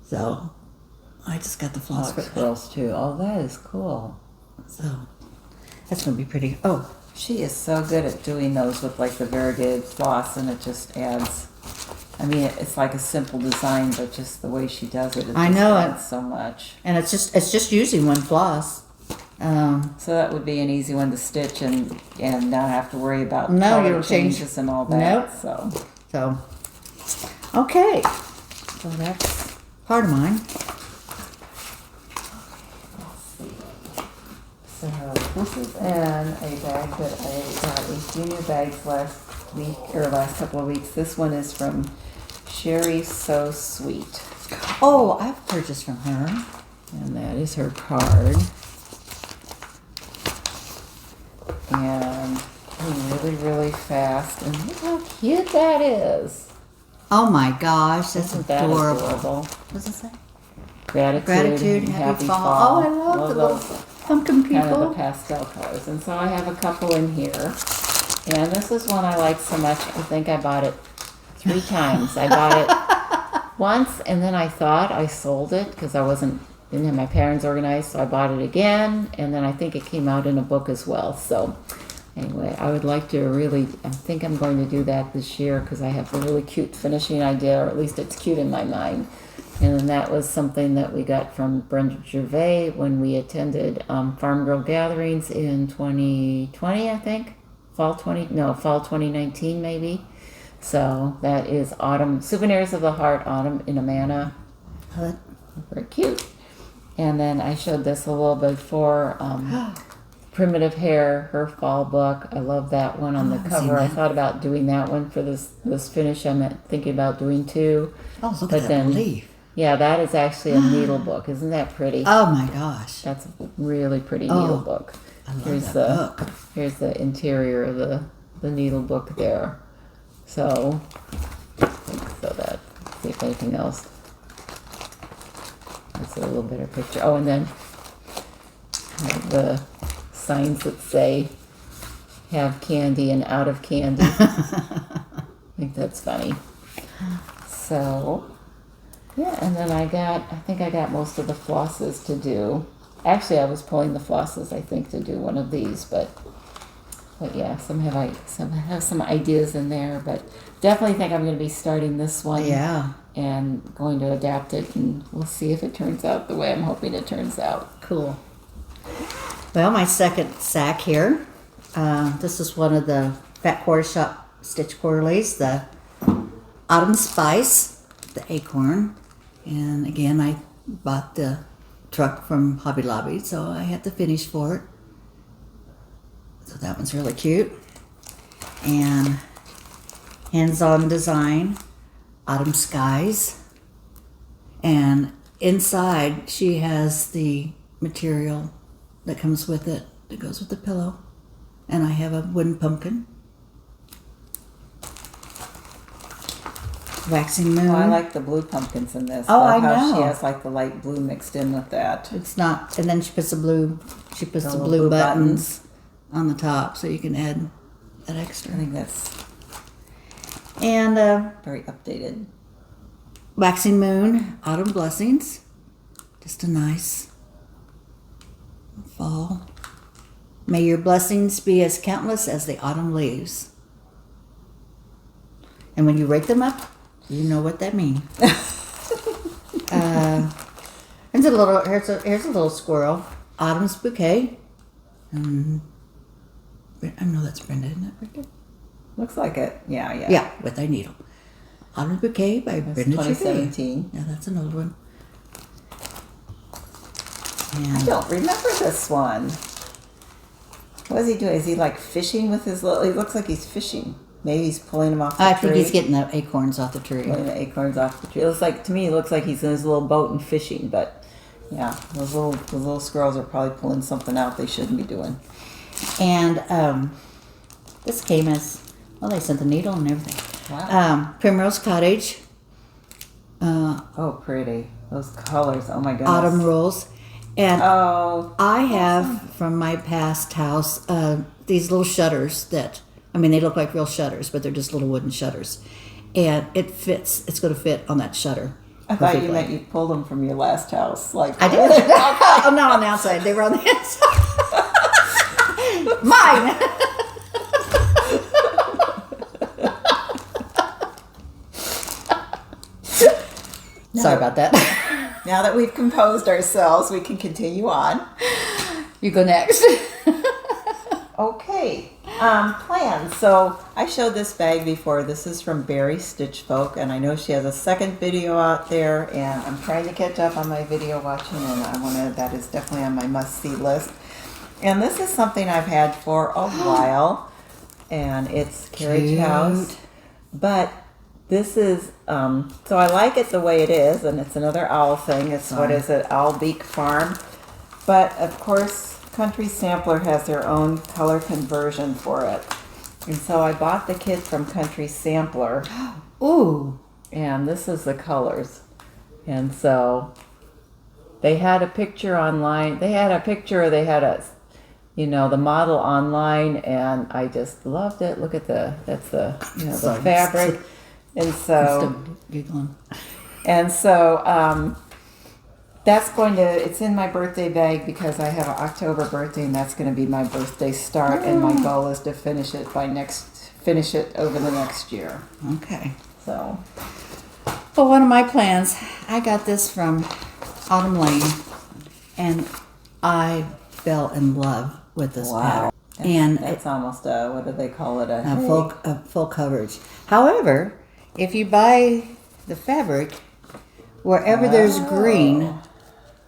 So, I just got the floss for squirrels too. Oh, that is cool. So, that's gonna be pretty. Oh, she is so good at doing those with like the variegated floss, and it just adds. I mean, it's like a simple design, but just the way she does it, I know adds so much. And it's just using one floss. So that would be an easy one to stitch and not have to worry about no, color you'll changes and all that. Nope. So okay. So that's part of mine. So this is in a bag that I got a few new bags last couple of weeks. This one is from Sherisewsweet. Oh, I've purchased from her. And that is her card. And really, really fast. And look how cute that is. Oh my gosh, that's Isn't that adorable. adorable? What does it say? Gratitude and happy fall. fall. Oh, I love the little pumpkin people. Kind of the pastel colors. And so I have a couple in here. And this is one I like so much. I think I bought it 3 times. I bought it once, and then I thought I sold it because I didn't have my parents organized, so I bought it again, and then I think it came out in a book as well. So anyway, I would like to I think I'm going to do that this year because I have a really cute finishing idea, or at least it's cute in my mind. And then that was something that we got from Brenda Gervais when we attended Farm Girl gatherings in 2020, I think. Fall 2019 maybe. So that is Autumn, Souvenirs of the Heart, Autumn in Amana. Very cute. And then I showed this a little bit before. Primitive Hair, her fall book. I love that one on the cover. I thought about doing that one for this finish. I'm thinking about doing two. Oh, look at that leaf. Yeah, that is actually a needle book. Isn't that pretty? Oh my gosh. That's a really pretty needle book. I love that book. Here's the interior of the needle book there. So that, see if anything else. That's a little better picture. Oh, and then the signs that say have candy and out of candy. I think that's funny. So, yeah, and then I think I got most of the flosses to do. Actually, I was pulling the flosses, I think, to do one of these, but yeah, some have some ideas in there, but definitely think I'm going to be starting this one. Yeah. And going to adapt it, and we'll see if it turns out the way I'm hoping it turns out. Cool. Well, my second sack here. This is one of the Fat Quarter Shop Stitch Quarterlies, the Autumn Spice, the Acorn. And again, I bought the truck from Hobby Lobby, so I had the finish for it. So that one's really cute. And hands-on design, Autumn Skies. And inside she has the material that comes with it, that goes with the pillow. And I have a wooden pumpkin. Waxing Moon. Oh, I like the blue pumpkins in this. Oh, I How know. she has like the light blue mixed in with that. It's not, and then she puts the blue little blue buttons on the top, so you can add that extra. I think that's And very updated. Waxing Moon, Autumn Blessings. Just a nice fall. May your blessings be as countless as the autumn leaves. And when you rake them up, you know what that means. Here's a little squirrel. Autumn's Bouquet. I know that's Brenda, isn't it, Brenda? Looks like it. Yeah. Yeah, with a needle. Autumn's Bouquet by That's Brenda. 2017. Yeah, that's an old one. I don't remember this one. What is he doing? Is he like fishing with his little... He looks like he's fishing. Maybe he's pulling them off the tree. I think he's getting the acorns off the tree. Pulling the acorns off the tree. It looks like, to me, it looks like he's in his little boat and fishing. But yeah, those little squirrels are probably pulling something out they shouldn't be doing. And this came as, well, they sent the needle and everything. Wow. Primrose Cottage. Oh, pretty. Those colors. Oh my goodness. Autumn Rolls. And Oh. I have from my past house these little shutters that, I mean, they look like real shutters, but they're just little wooden shutters. And it fits, it's going to fit on that shutter. I thought you perfectly. meant you pulled them from your last house. Like I did. Oh, not on the outside. They were on the inside. Mine. Sorry about that. Now that we've composed ourselves, we can continue on. You go next. Okay, plans. So I showed this bag before. This is from Barry Stitchfolk, and I know she has a second video out there, and I'm trying to catch up on my video watching, and that is definitely on my must-see list. And this is something I've had for a while, and it's Carriage Cute. House. But this is, so I like it the way it is, and it's another owl thing. It's, what is it, Owl Beak Farm. But, of course, Country Sampler has their own color conversion for it. And so I bought the kit from Country Sampler. Ooh. And this is the colors. And so they had a picture online. They had a, you know, the model online, and I just loved it. Look at that's the Sorry. fabric. And so, Still giggling. and so, it's in my birthday bag because I have an October birthday, and that's going to be my birthday start, and my goal is to finish it over the next year. Okay. So, Well, one of my plans, I got this from Autumn Lane, and I fell in love with this pattern. And that's almost a, what do they call it? a full coverage. However, if you buy the fabric, wherever there's green,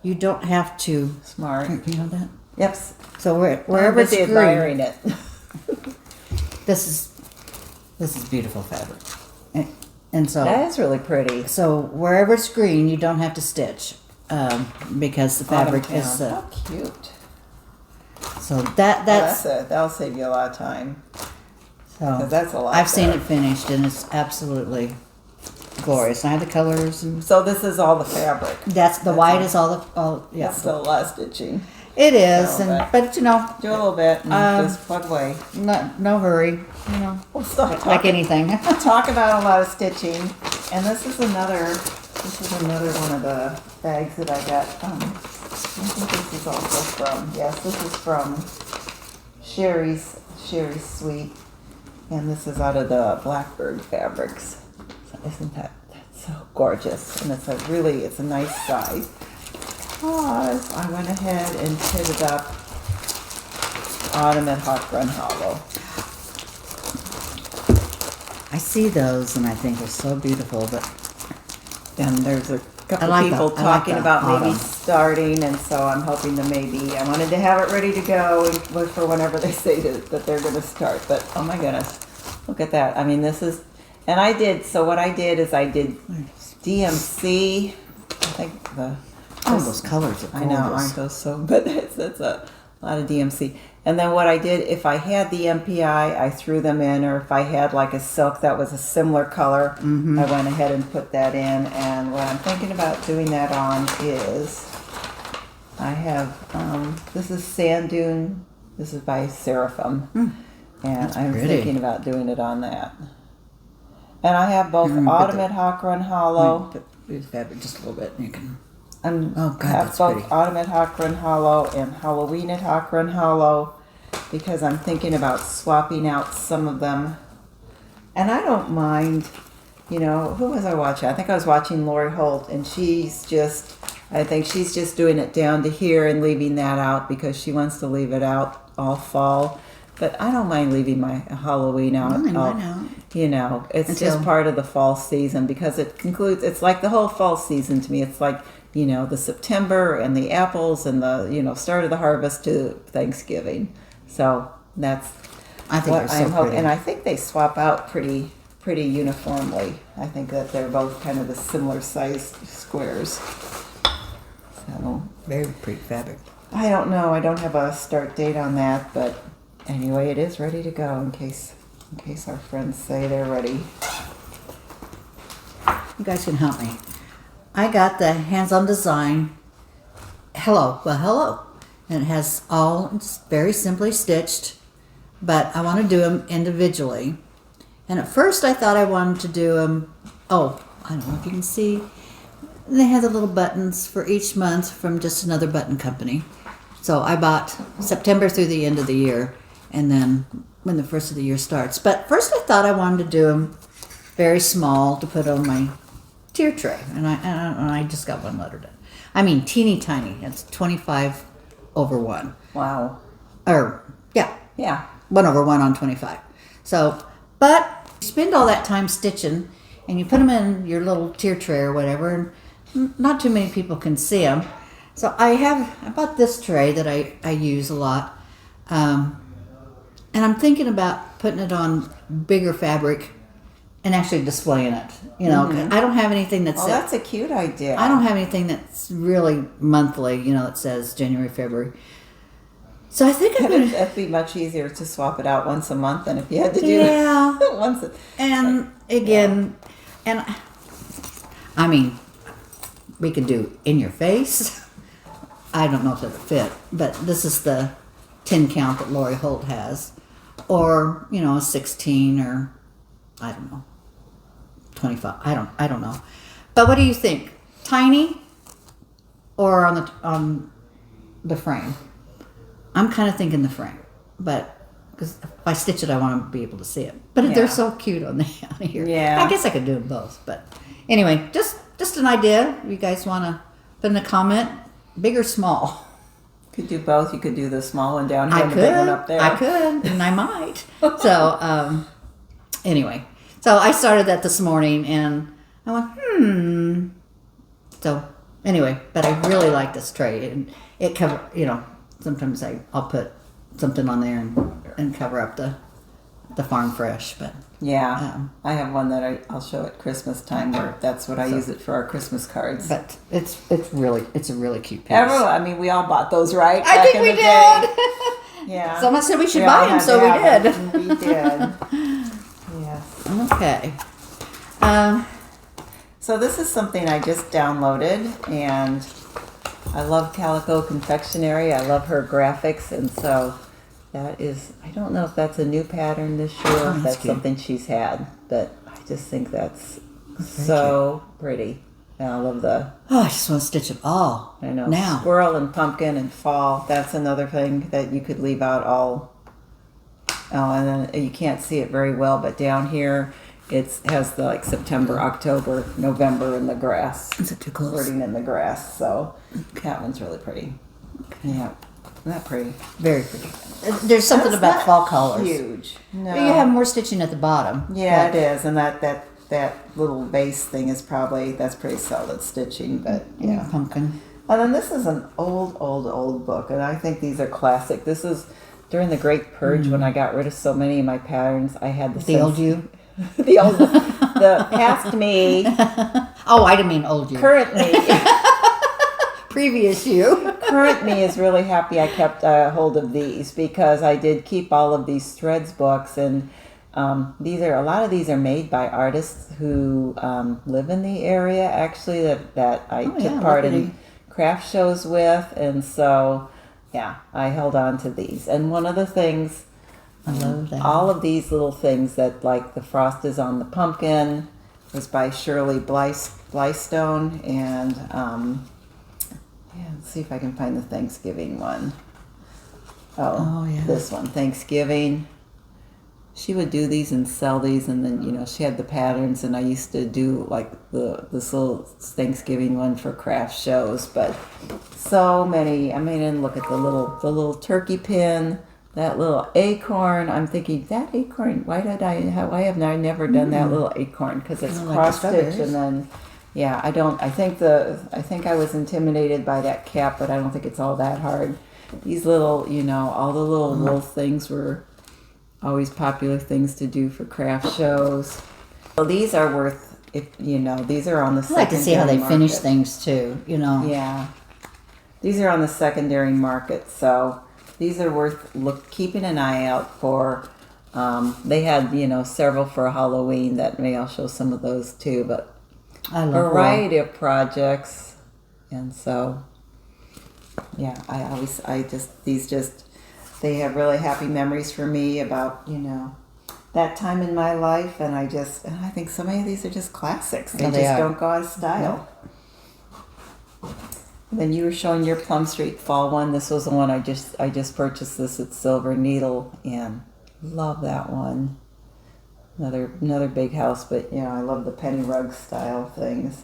you don't have to. Smart. You know that? Yep. So wherever it's green, admiring it. this is beautiful fabric. And so That is really pretty. So wherever it's green, you don't have to stitch because the fabric Autumn is. town. How cute. So that'll save you a lot of time. So 'Cause that's a lot. I've seen it finished, and it's absolutely glorious. And I have the colors, and So this is all the fabric. that's the white is all. Yeah, It's still a lot of stitching. it is. So, But you know, Do a little bit and just plug away. no hurry. You know, We'll stop like talking. anything. Talk about a lot of stitching, and this is another one of the bags that I got. I think this is also from, yes, this is from Sherisewsweet, and this is out of the Blackbird fabrics. So isn't that so gorgeous? And it's a nice size. Because I went ahead and pitted up Autumn at Hawk Run Hollow. I see those, and I think they're so beautiful. But And there's a couple I like people that. I like talking that about maybe autumn. starting, and so I'm hoping to I wanted to have it ready to go and look for whenever they say that they're going to start. But oh my goodness, look at that. I mean, what I did is I did DMC. I think those colors are gorgeous. I know, aren't those so? But that's a lot of DMC. And then what I did, if I had the MPI, I threw them in, or if I had like a silk that was a similar color, I went ahead and put that in. And what I'm thinking about doing that on is, I have, this is Sand Dune. This is by Seraphim. And I'm pretty. thinking about doing it on that. And I have both Autumn at Hawk Run Hollow. Use fabric just a little bit, and you can. I God, have that's both pretty. Autumn at Hawk Run Hollow and Halloween at Hawk Run Hollow, because I'm thinking about swapping out some of them. And I don't mind, who was I watching? I think I was watching Lori Holt, and I think she's just doing it down to here and leaving that out because she wants to leave it out all fall. But I don't mind leaving my Halloween out. Mine out. It's just part of the fall season because it's like the whole fall season to me. It's like, the September and the apples and the, start of the harvest to Thanksgiving. So that's I think what they're so pretty. And I think they swap out pretty uniformly. I think that they're both kind of the similar sized squares. So Very pretty fabric. I don't know. I don't have a start date on that, but anyway, it is ready to go in case our friends say they're ready. You guys can help me. I got the hands-on design. Hello. And it has it's very simply stitched, but I want to do them individually. And at first I thought I wanted to do them, I don't know if you can see, they have the little buttons for each month from just another button company. So I bought September through the end of the year, and then when the first of the year starts. But first I thought I wanted to do them very small to put on my tier tray, and I just got one lettered in. I mean, teeny tiny. It's 25/1. Wow. Or yeah, 1/1 on 25. So, but you spend all that time stitching, and you put them in your little tier tray or whatever, and not too many people can see them. So I bought this tray that I use a lot, and I'm thinking about putting it on bigger fabric and actually displaying it. I don't have anything That's a cute idea. I don't have anything that's really monthly, that says January, February. So I think I'm going to... It'd be much easier to swap it out once a month than if you had to do it once. And again, and I mean, we could do in your face. I don't know if it'll fit, but this is the 10 count that Lori Holt has. Or, a 16 or, I don't know, 25. I don't know. But what do you think? Tiny or on the frame? I'm kind of thinking the frame, but because if I stitch it, I want to be able to see it. But they're so cute on here. Yeah. I guess I could do them both. But anyway, just an idea. If you guys want to put in a comment, big or small. Could do both. You could do the small one down here I and the big one could. up there. I could, and I might. So anyway, so I started that this morning, and I went, So anyway, but I really like this tray, and it covered, sometimes I'll put something on there and cover up the farm fresh, but Yeah, I have one that I'll show at Christmas time where that's what I use it for our Christmas cards. but it's a really cute piece. I mean, we all bought those, right? I Back think in we the did. day. Yeah. Someone said we should We all buy them, had so to we have did. them. We did. Yes. Okay. So this is something I just downloaded, and I love Calico Confectionery. I love her graphics, and so that is, I don't know if that's a new pattern this year, or if that's that's cute. something she's had, but I just think that's so pretty. And I love the, Oh, I just want to stitch it all. I know, Now. squirrel and pumpkin and fall. That's another thing that you could leave out all. Oh, and then you can't see it very well, but down here it has the like September, October, November in the grass. Is it too close? Flirting in the grass. So that one's really pretty. Yeah, isn't that pretty? Very pretty. There's something That's about not fall colors. Huge. No. You have more stitching at the bottom. Yeah, but it is, and that little base thing is that's pretty solid stitching, but yeah. Pumpkin. And then this is an old book, and I think these are classic. This is during the Great Purge when I got rid of so many of my patterns. I had The old you? the past me, Oh, I didn't mean old you. current me. Previous you. Current me is really happy I kept hold of these because I did keep all of these threads books, and a lot of these are made by artists who live in the area actually that I took part in craft shows with, and so yeah, I held on to these. And one of the things, I love that. all of these little things that like the frost is on the pumpkin was by Shirley Blystone, and let's see if I can find the Thanksgiving one. Oh, yeah. This one, Thanksgiving. She would do these and sell these, and then she had the patterns, and I used to do like this little Thanksgiving one for craft shows. But so many. I mean, and look at the little turkey pin, that little acorn. I'm thinking that acorn. Why have I never done that little acorn? Because it's like cross the stitch, feathers. and then I think I was intimidated by that cap, but I don't think it's all that hard. These little, all the little wolf things were always popular things to do for craft shows. So these are worth, these are on the secondary I like to see how they market. finish things too, Yeah. These are on the secondary market, so these are worth keeping an eye out for. They had, several for Halloween that I'll show some of those too, but I a love variety of projects. And so, yeah, they have really happy memories for me about, that time in my life. And I think so many of these are just classics. They they just are. don't go out of style. And then you were showing your Plum Street fall one. This was the one I just purchased this at Silver Needle, and love that one. Another big house, but I love the penny rug style things.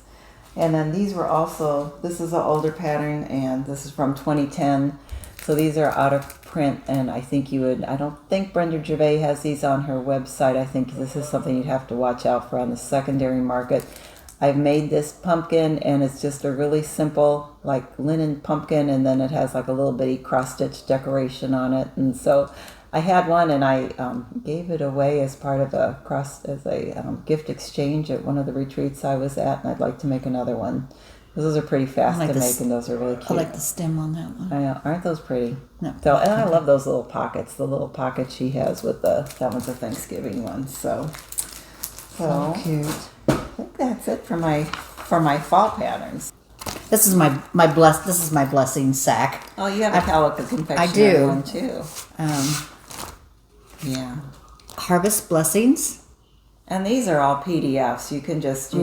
And then these were also, this is an older pattern, and this is from 2010. So these are out of print, and I don't think Brenda Gervais has these on her website. I think this is something you'd have to watch out for on the secondary market. I've made this pumpkin, and it's just a really simple, like linen pumpkin, and then it has like a little bitty cross-stitch decoration on it. And so I had one, and I gave it away as part of a gift exchange at one of the retreats I was at, and I'd like to make another one. Those are pretty fast to make, and those are really cute. I like the stem on that one. I know, aren't those pretty? No. So, and I love those little pockets. The little pocket she has with that one's a Thanksgiving one. So Cute. I think that's it for my fall patterns. This is my blessing sack. Oh, you have a Calico Confectionery I do. one too. Yeah. Harvest Blessings. And these are all PDFs. You can just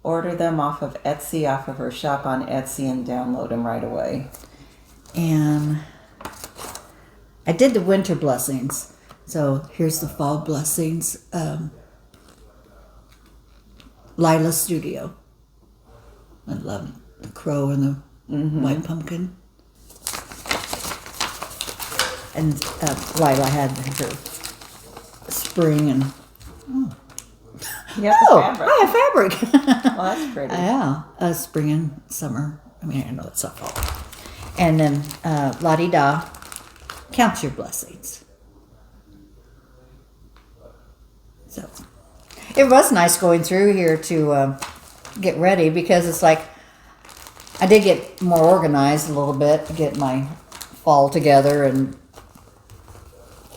order them off of Etsy, off of her shop on Etsy, and download them right away. And I did the winter blessings. So here's the fall blessings. Lila Studio. I love the crow and the white pumpkin. And Lila had her spring and You have the fabric. I have fabric. Well, that's pretty. Yeah, spring and summer. I mean, I know it's not fall. And then la-di-da, count your blessings. So it was nice going through here to get ready, because it's like I did get more organized a little bit to get my fall together and,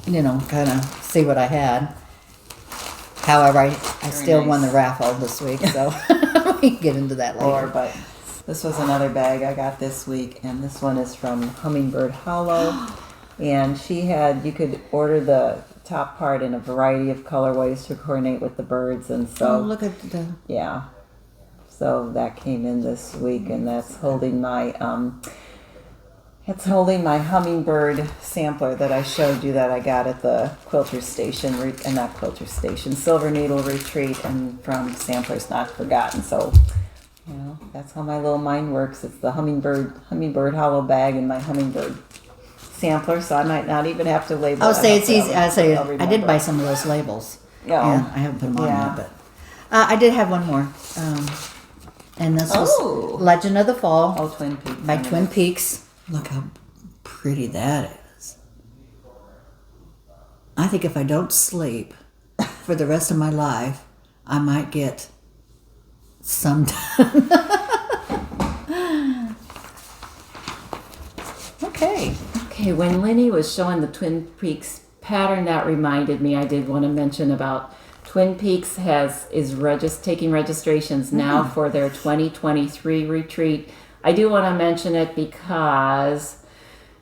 you know, kind of see what I had. However, I still won the raffle this week, so we can get into that later. But this was another bag I got this week, and this one is from Hummingbird Hollow. And you could order the top part in a variety of colorways to coordinate with the birds, and so look at the so that came in this week, and that's holding my hummingbird sampler that I showed you that I got at the quilter station, not quilter station, Silver Needle Retreat, and from Samplers Not Forgotten. So, you know, that's how my little mind works. It's the hummingbird hollow bag and my hummingbird sampler, so I might not even have to label. I'll say it's easy. I did buy some of those labels. Yeah, and I haven't put them on yet, but I did have one more. And this was Legend of the Fall. Oh, Twin Peaks. By Twin Peaks. Look how pretty that is. I think if I don't sleep for the rest of my life, I might get some done. Okay. Okay, when Lenny was showing the Twin Peaks pattern, that reminded me, I did want to mention about Twin Peaks is taking registrations now for their 2023 retreat. I do want to mention it because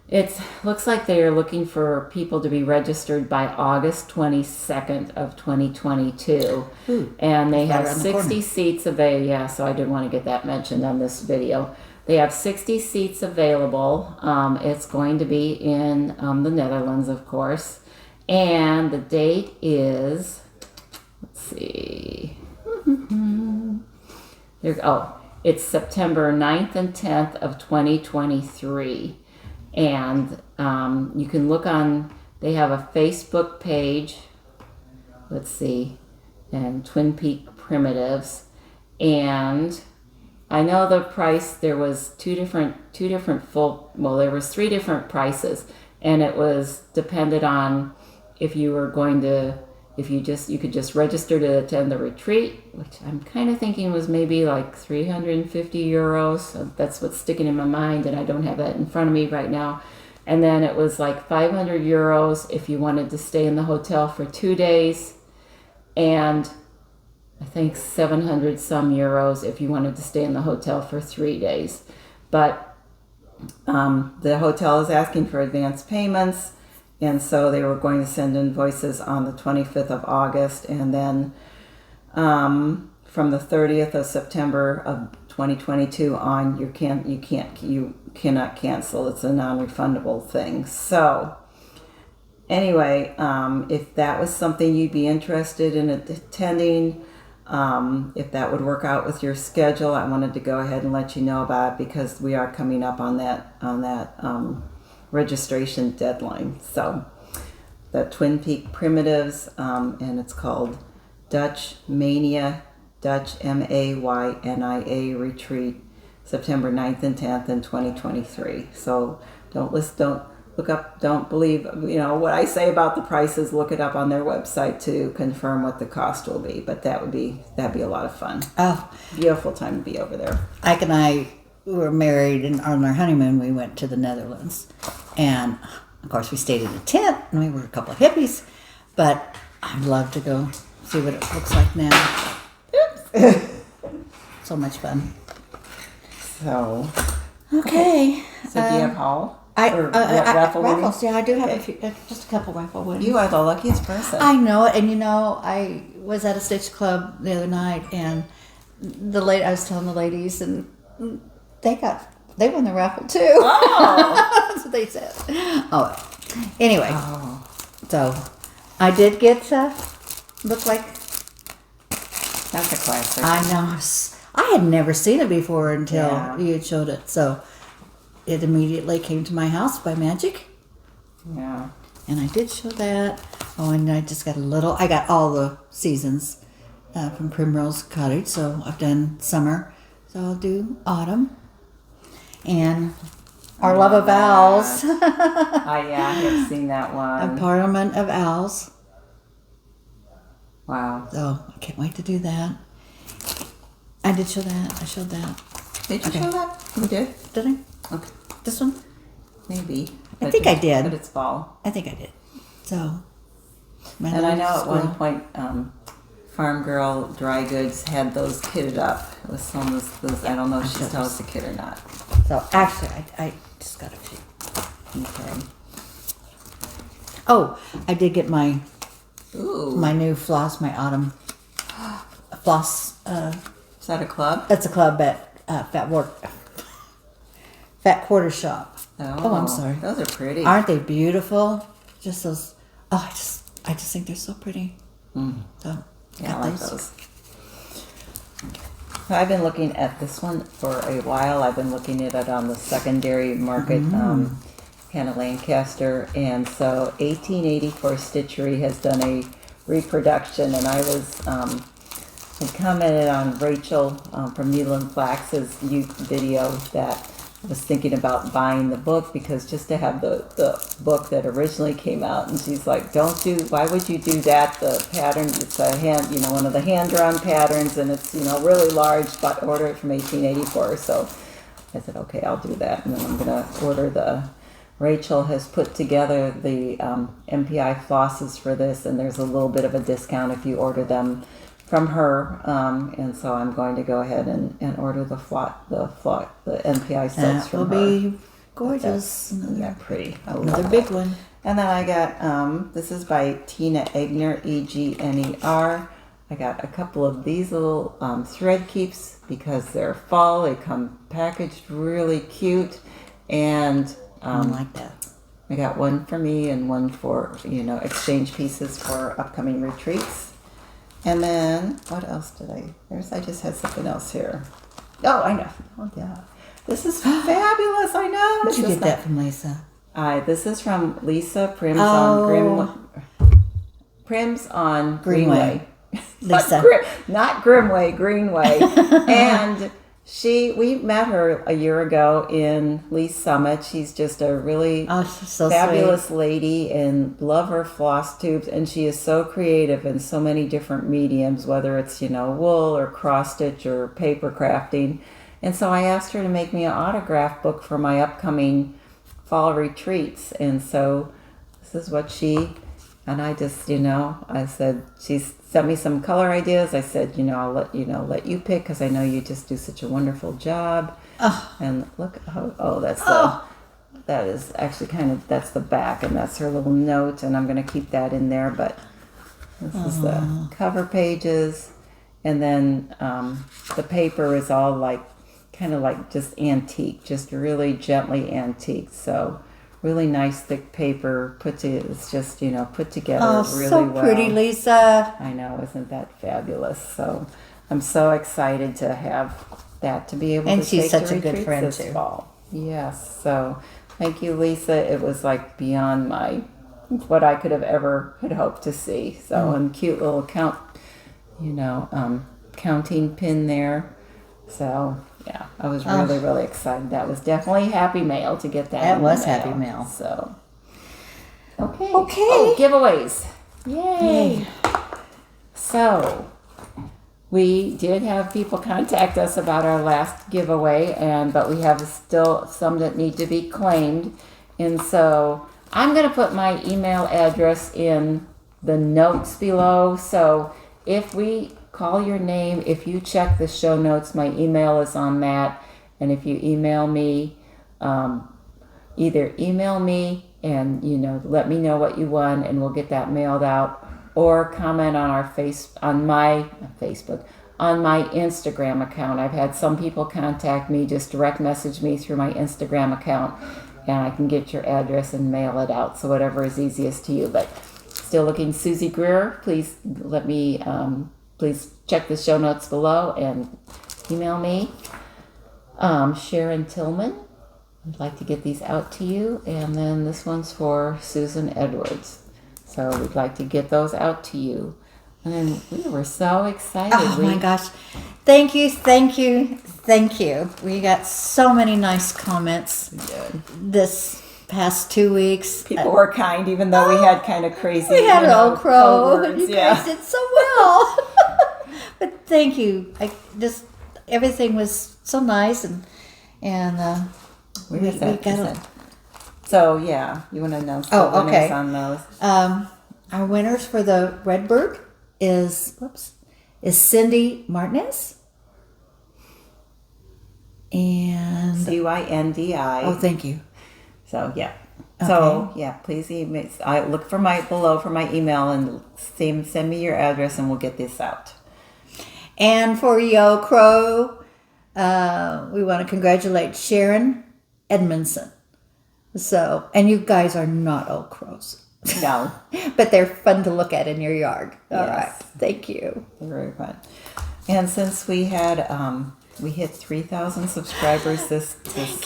it looks like they are looking for people to be registered by August 22nd of 2022. And they have 60 seats available. Yeah, so I did want to get that mentioned on this video. They have 60 seats available. It's going to be in the Netherlands, of course. And the date is, let's see. It's September 9th and 10th of 2023. And you can look on, they have a Facebook page, let's see, and Twin Peak Primitives. And I know the price, there was there was 3 different prices, and it was depended on if you were going to, you could just register to attend the retreat, which I'm kind of thinking was maybe like 350 euros. So that's what's sticking in my mind, and I don't have that in front of me right now. And then it was like 500 euros if you wanted to stay in the hotel for 2 days, and I think 700 some euros if you wanted to stay in the hotel for 3 days. But the hotel is asking for advance payments, and so they were going to send invoices on the 25th of August, and then from the 30th of September of 2022 on, you cannot cancel. It's a non-refundable thing. So anyway, if that was something you'd be interested in attending, if that would work out with your schedule, I wanted to go ahead and let you know about it, because we are coming up on that registration deadline. So the Twin Peak Primitives, and it's called Dutch Mania, Dutch MAYNIA Retreat, September 9th and 10th in 2023. So don't believe, what I say about the prices. Look it up on their website to confirm what the cost will be. But that'd be a lot of fun. Oh, beautiful time to be over there. Ike and I were married, and on our honeymoon we went to the Netherlands, and of course we stayed in a tent, and we were a couple of hippies. But I'd love to go see what it looks like now. So much fun. So okay. So do you have haul? Raffles, yeah, I do have just a couple raffle winnings. You are the luckiest person. I know it, and I was at a stitch club the other night, and I was telling the ladies, and they won the raffle too. Oh. That's what they said. Oh, anyway, so I did get look like. That's a classic. I know. I had never seen it before until you had showed it, so it immediately came to my house by magic. Yeah. And I did show that. Oh, and I just got I got all the seasons from Primrose Cottage. So I've done summer. So I'll do autumn. And Our Love of Owls. Yeah, I have seen that A one. Parliament of Owls. Wow. So I can't wait to do that. I did show that. I showed that. Did you Okay. show that? You did? Did I? Okay. This one? Maybe. I think I did. But it's fall. I think I did. So. my And I know little at one squirrel. point, Farm Girl Dry Goods had those kitted up. It was some of those, I don't know if she showed still has the kit or not. So actually, I just got a few. Okay. Oh, I did get my Ooh. new floss, my autumn floss. Is that a club? That's a club at Fat Quarter Shop. Oh, I'm sorry. Those are pretty. Aren't they beautiful? Just those. Oh, I just think they're so pretty. So Yeah, got I like those. So I've been looking at this one for a while. I've been looking at it on the secondary market, Hannah Lancaster, and so 1884 Stitchery has done a reproduction, and I was had commented on Rachel from Needle and Flax's video that I was thinking about buying the book because just to have the book that originally came out, and she's like, why would you do that? The pattern, it's a one of the hand-drawn patterns, and it's, really large, but order it from 1884. So I said, okay, I'll do that. And then I'm going to order Rachel has put together the MPI flosses for this, and there's a little bit of a discount if you order them from her, and so I'm going to go ahead and order the NPI sets that will from her. be gorgeous. Yeah, pretty. I love Another that. big one. And then I got, this is by Tina Egner, Egner. I got a couple of these little thread keeps because they're fall. They come packaged really cute. And I like that. I got one for me and one for, exchange pieces for upcoming retreats. And then, what else did I just had something else here. Oh, I know. Oh, yeah. This is fabulous. I know. Where'd you get that from, Lisa? This is from Lisa Prims on Greenway. Lisa. Not Grimway, Greenway. And we met her a year ago in Lee's Summit. She's just a really she's so fabulous sweet. lady, and love her floss tubes. And she is so creative in so many different mediums, whether it's, wool or cross stitch or paper crafting. And so I asked her to make me an autograph book for my upcoming fall retreats. And so this is what and I just, I said, she's sent me some color ideas. I said, I'll let you pick because I know you just do such a wonderful job. Oh. And look, that is actually that's the back, and that's her little note, and I'm going to keep that in there. But this is the cover pages, and then the paper is all kind of like just antique, just really gently antique. So really nice thick paper it's just put together really so well. pretty, Lisa. I know, isn't that fabulous? So I'm so excited to have that to be able And to she's take such to a good retreats friend, this too. fall. Yes, so thank you, Lisa. It was beyond what I could have ever had hoped to see. So and cute little counting pin there. So yeah, I was really, really excited. That was definitely happy mail to get that. That was happy mail. So okay. Okay. Giveaways. Yay. So we did have people contact us about our last giveaway, but we have still some that need to be claimed. And so I'm going to put my email address in the notes below. So if we call your name, if you check the show notes, my email is on that. And if you email me, either email me and let me know what you won, and we'll get that mailed out, or comment on on my Instagram account. I've had some people contact me, just direct message me through my Instagram account, and I can get your address and mail it out. So whatever is easiest to you. But still looking, Susie Greer, please let me. Please check the show notes below and email me. Sharon Tillman, I'd like to get these out to you. And then this one's for Susan Edwards. So we'd like to get those out to you. And then we were so excited. Oh my gosh. Thank you, thank you, thank you. We got so many nice comments this past 2 weeks. People were kind, even though we had kind of crazy. We had an old code crow. words, You guys did so well. But thank you. Everything was so nice, and We we got got So yeah, you want to announce the Oh, winners okay. on those? our winners for the Redbird is Cindy Martinez and CYNDI. thank you. So yeah. So yeah, please email. I look for below for my email and send me your address and we'll get this out. And for Yo Crow, we want to congratulate Sharon Edmondson. So, and you guys are not old crows. No, But they're fun to look at in your yard. All Yes. right. Thank you. very fun. And since we had we hit 3,000 subscribers this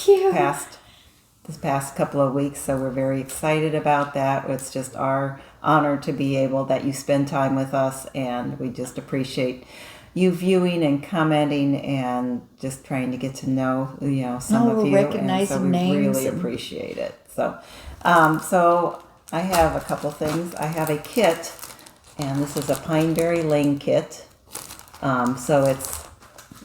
you. past couple of weeks, so we're very excited about that. It's just our honor to be able that you spend time with us, and we just appreciate you viewing and commenting and just trying to get to know some of you. Recognizing and so we names really and- appreciate it. So so I have a couple things. I have a kit, and this is a Pineberry Lane Kit. So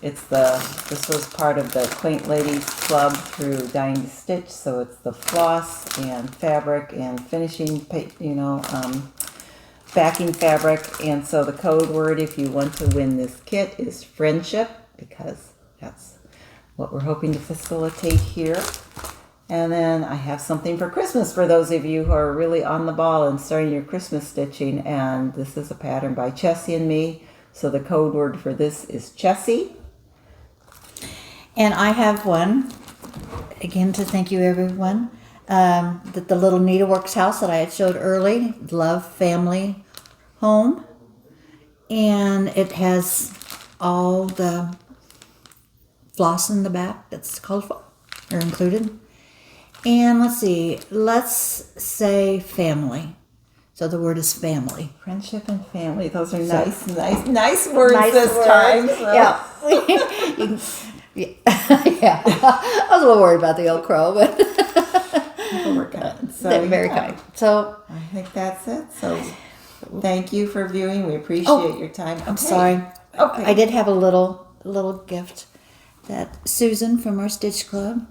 this was part of the Quaint Ladies Club through Dying to Stitch. So it's the floss and fabric and finishing, backing fabric. And so the code word, if you want to win this kit, is friendship, because that's what we're hoping to facilitate here. And then I have something for Christmas for those of you who are really on the ball and starting your Christmas stitching. And this is a pattern by Chelsea and me. So the code word for this is Chelsea. And I have one, again, to thank you, everyone, that the little Needleworks house that I had showed early, Love Family Home. And it has all the floss in the back that's called for, are included. And let's say family. So the word is family. Friendship and family. Those are nice words Nice this words. time. So. Yeah. Yeah. I was a little worried about the old crow, but People were kind. So, they're very yeah, kind. So I think that's it. So thank you for viewing. We appreciate your time. I'm sorry. Okay. I did have a little gift that Susan from our Stitch Club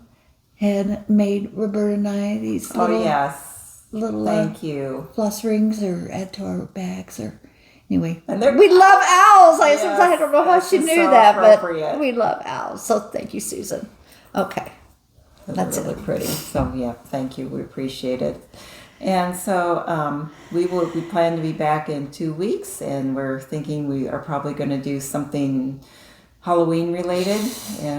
had made Roberta and I these Oh yes. little Thank you. floss rings or add to our bags or anyway. And they're- we love owls. I don't know how Yes, she this is knew so that, appropriate. but we love owls. So thank you, Susan. Okay. That's Those are it. really pretty. So yeah, thank you. We appreciate it. And so we plan to be back in 2 weeks, and we're thinking we are probably going to do something Halloween related,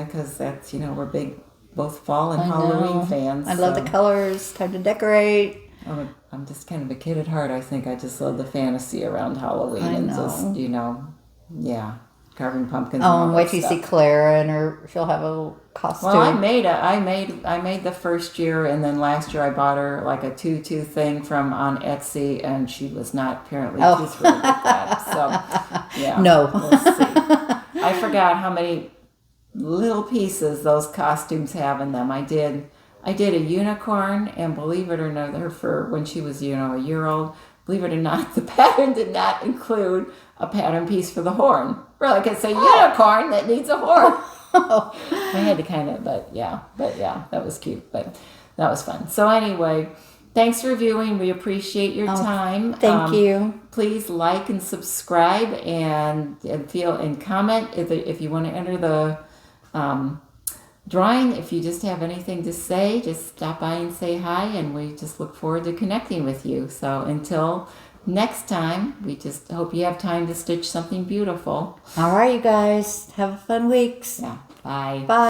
because that's we're big both fall and Halloween fans. I love the colors. Time to decorate. I'm just kind of a kid at heart. I think I just love the fantasy around Halloween I and know. just carving pumpkins. Oh, and and all wait that till you stuff. see Clara and she'll have a little costume. Well, I made the first year, and then last year I bought her like a tutu thing on Etsy, and she was not apparently too thrilled with that. So yeah, No. we'll see. I forgot how many little pieces those costumes have in them. I did a unicorn, and believe it or not, her for when she was a year old. Believe it or not, the pattern did not include a pattern piece for the horn. We're like, it's a unicorn that needs a horn. I had to but yeah, that was cute, but that was fun. So anyway, thanks for viewing. We appreciate your time. Thank you. Please like and subscribe and comment if you want to enter the drawing. If you just have anything to say, just stop by and say hi, and we just look forward to connecting with you. So until next time, we just hope you have time to stitch something beautiful. All right, you guys. Have a fun weeks. Yeah. Bye. Bye.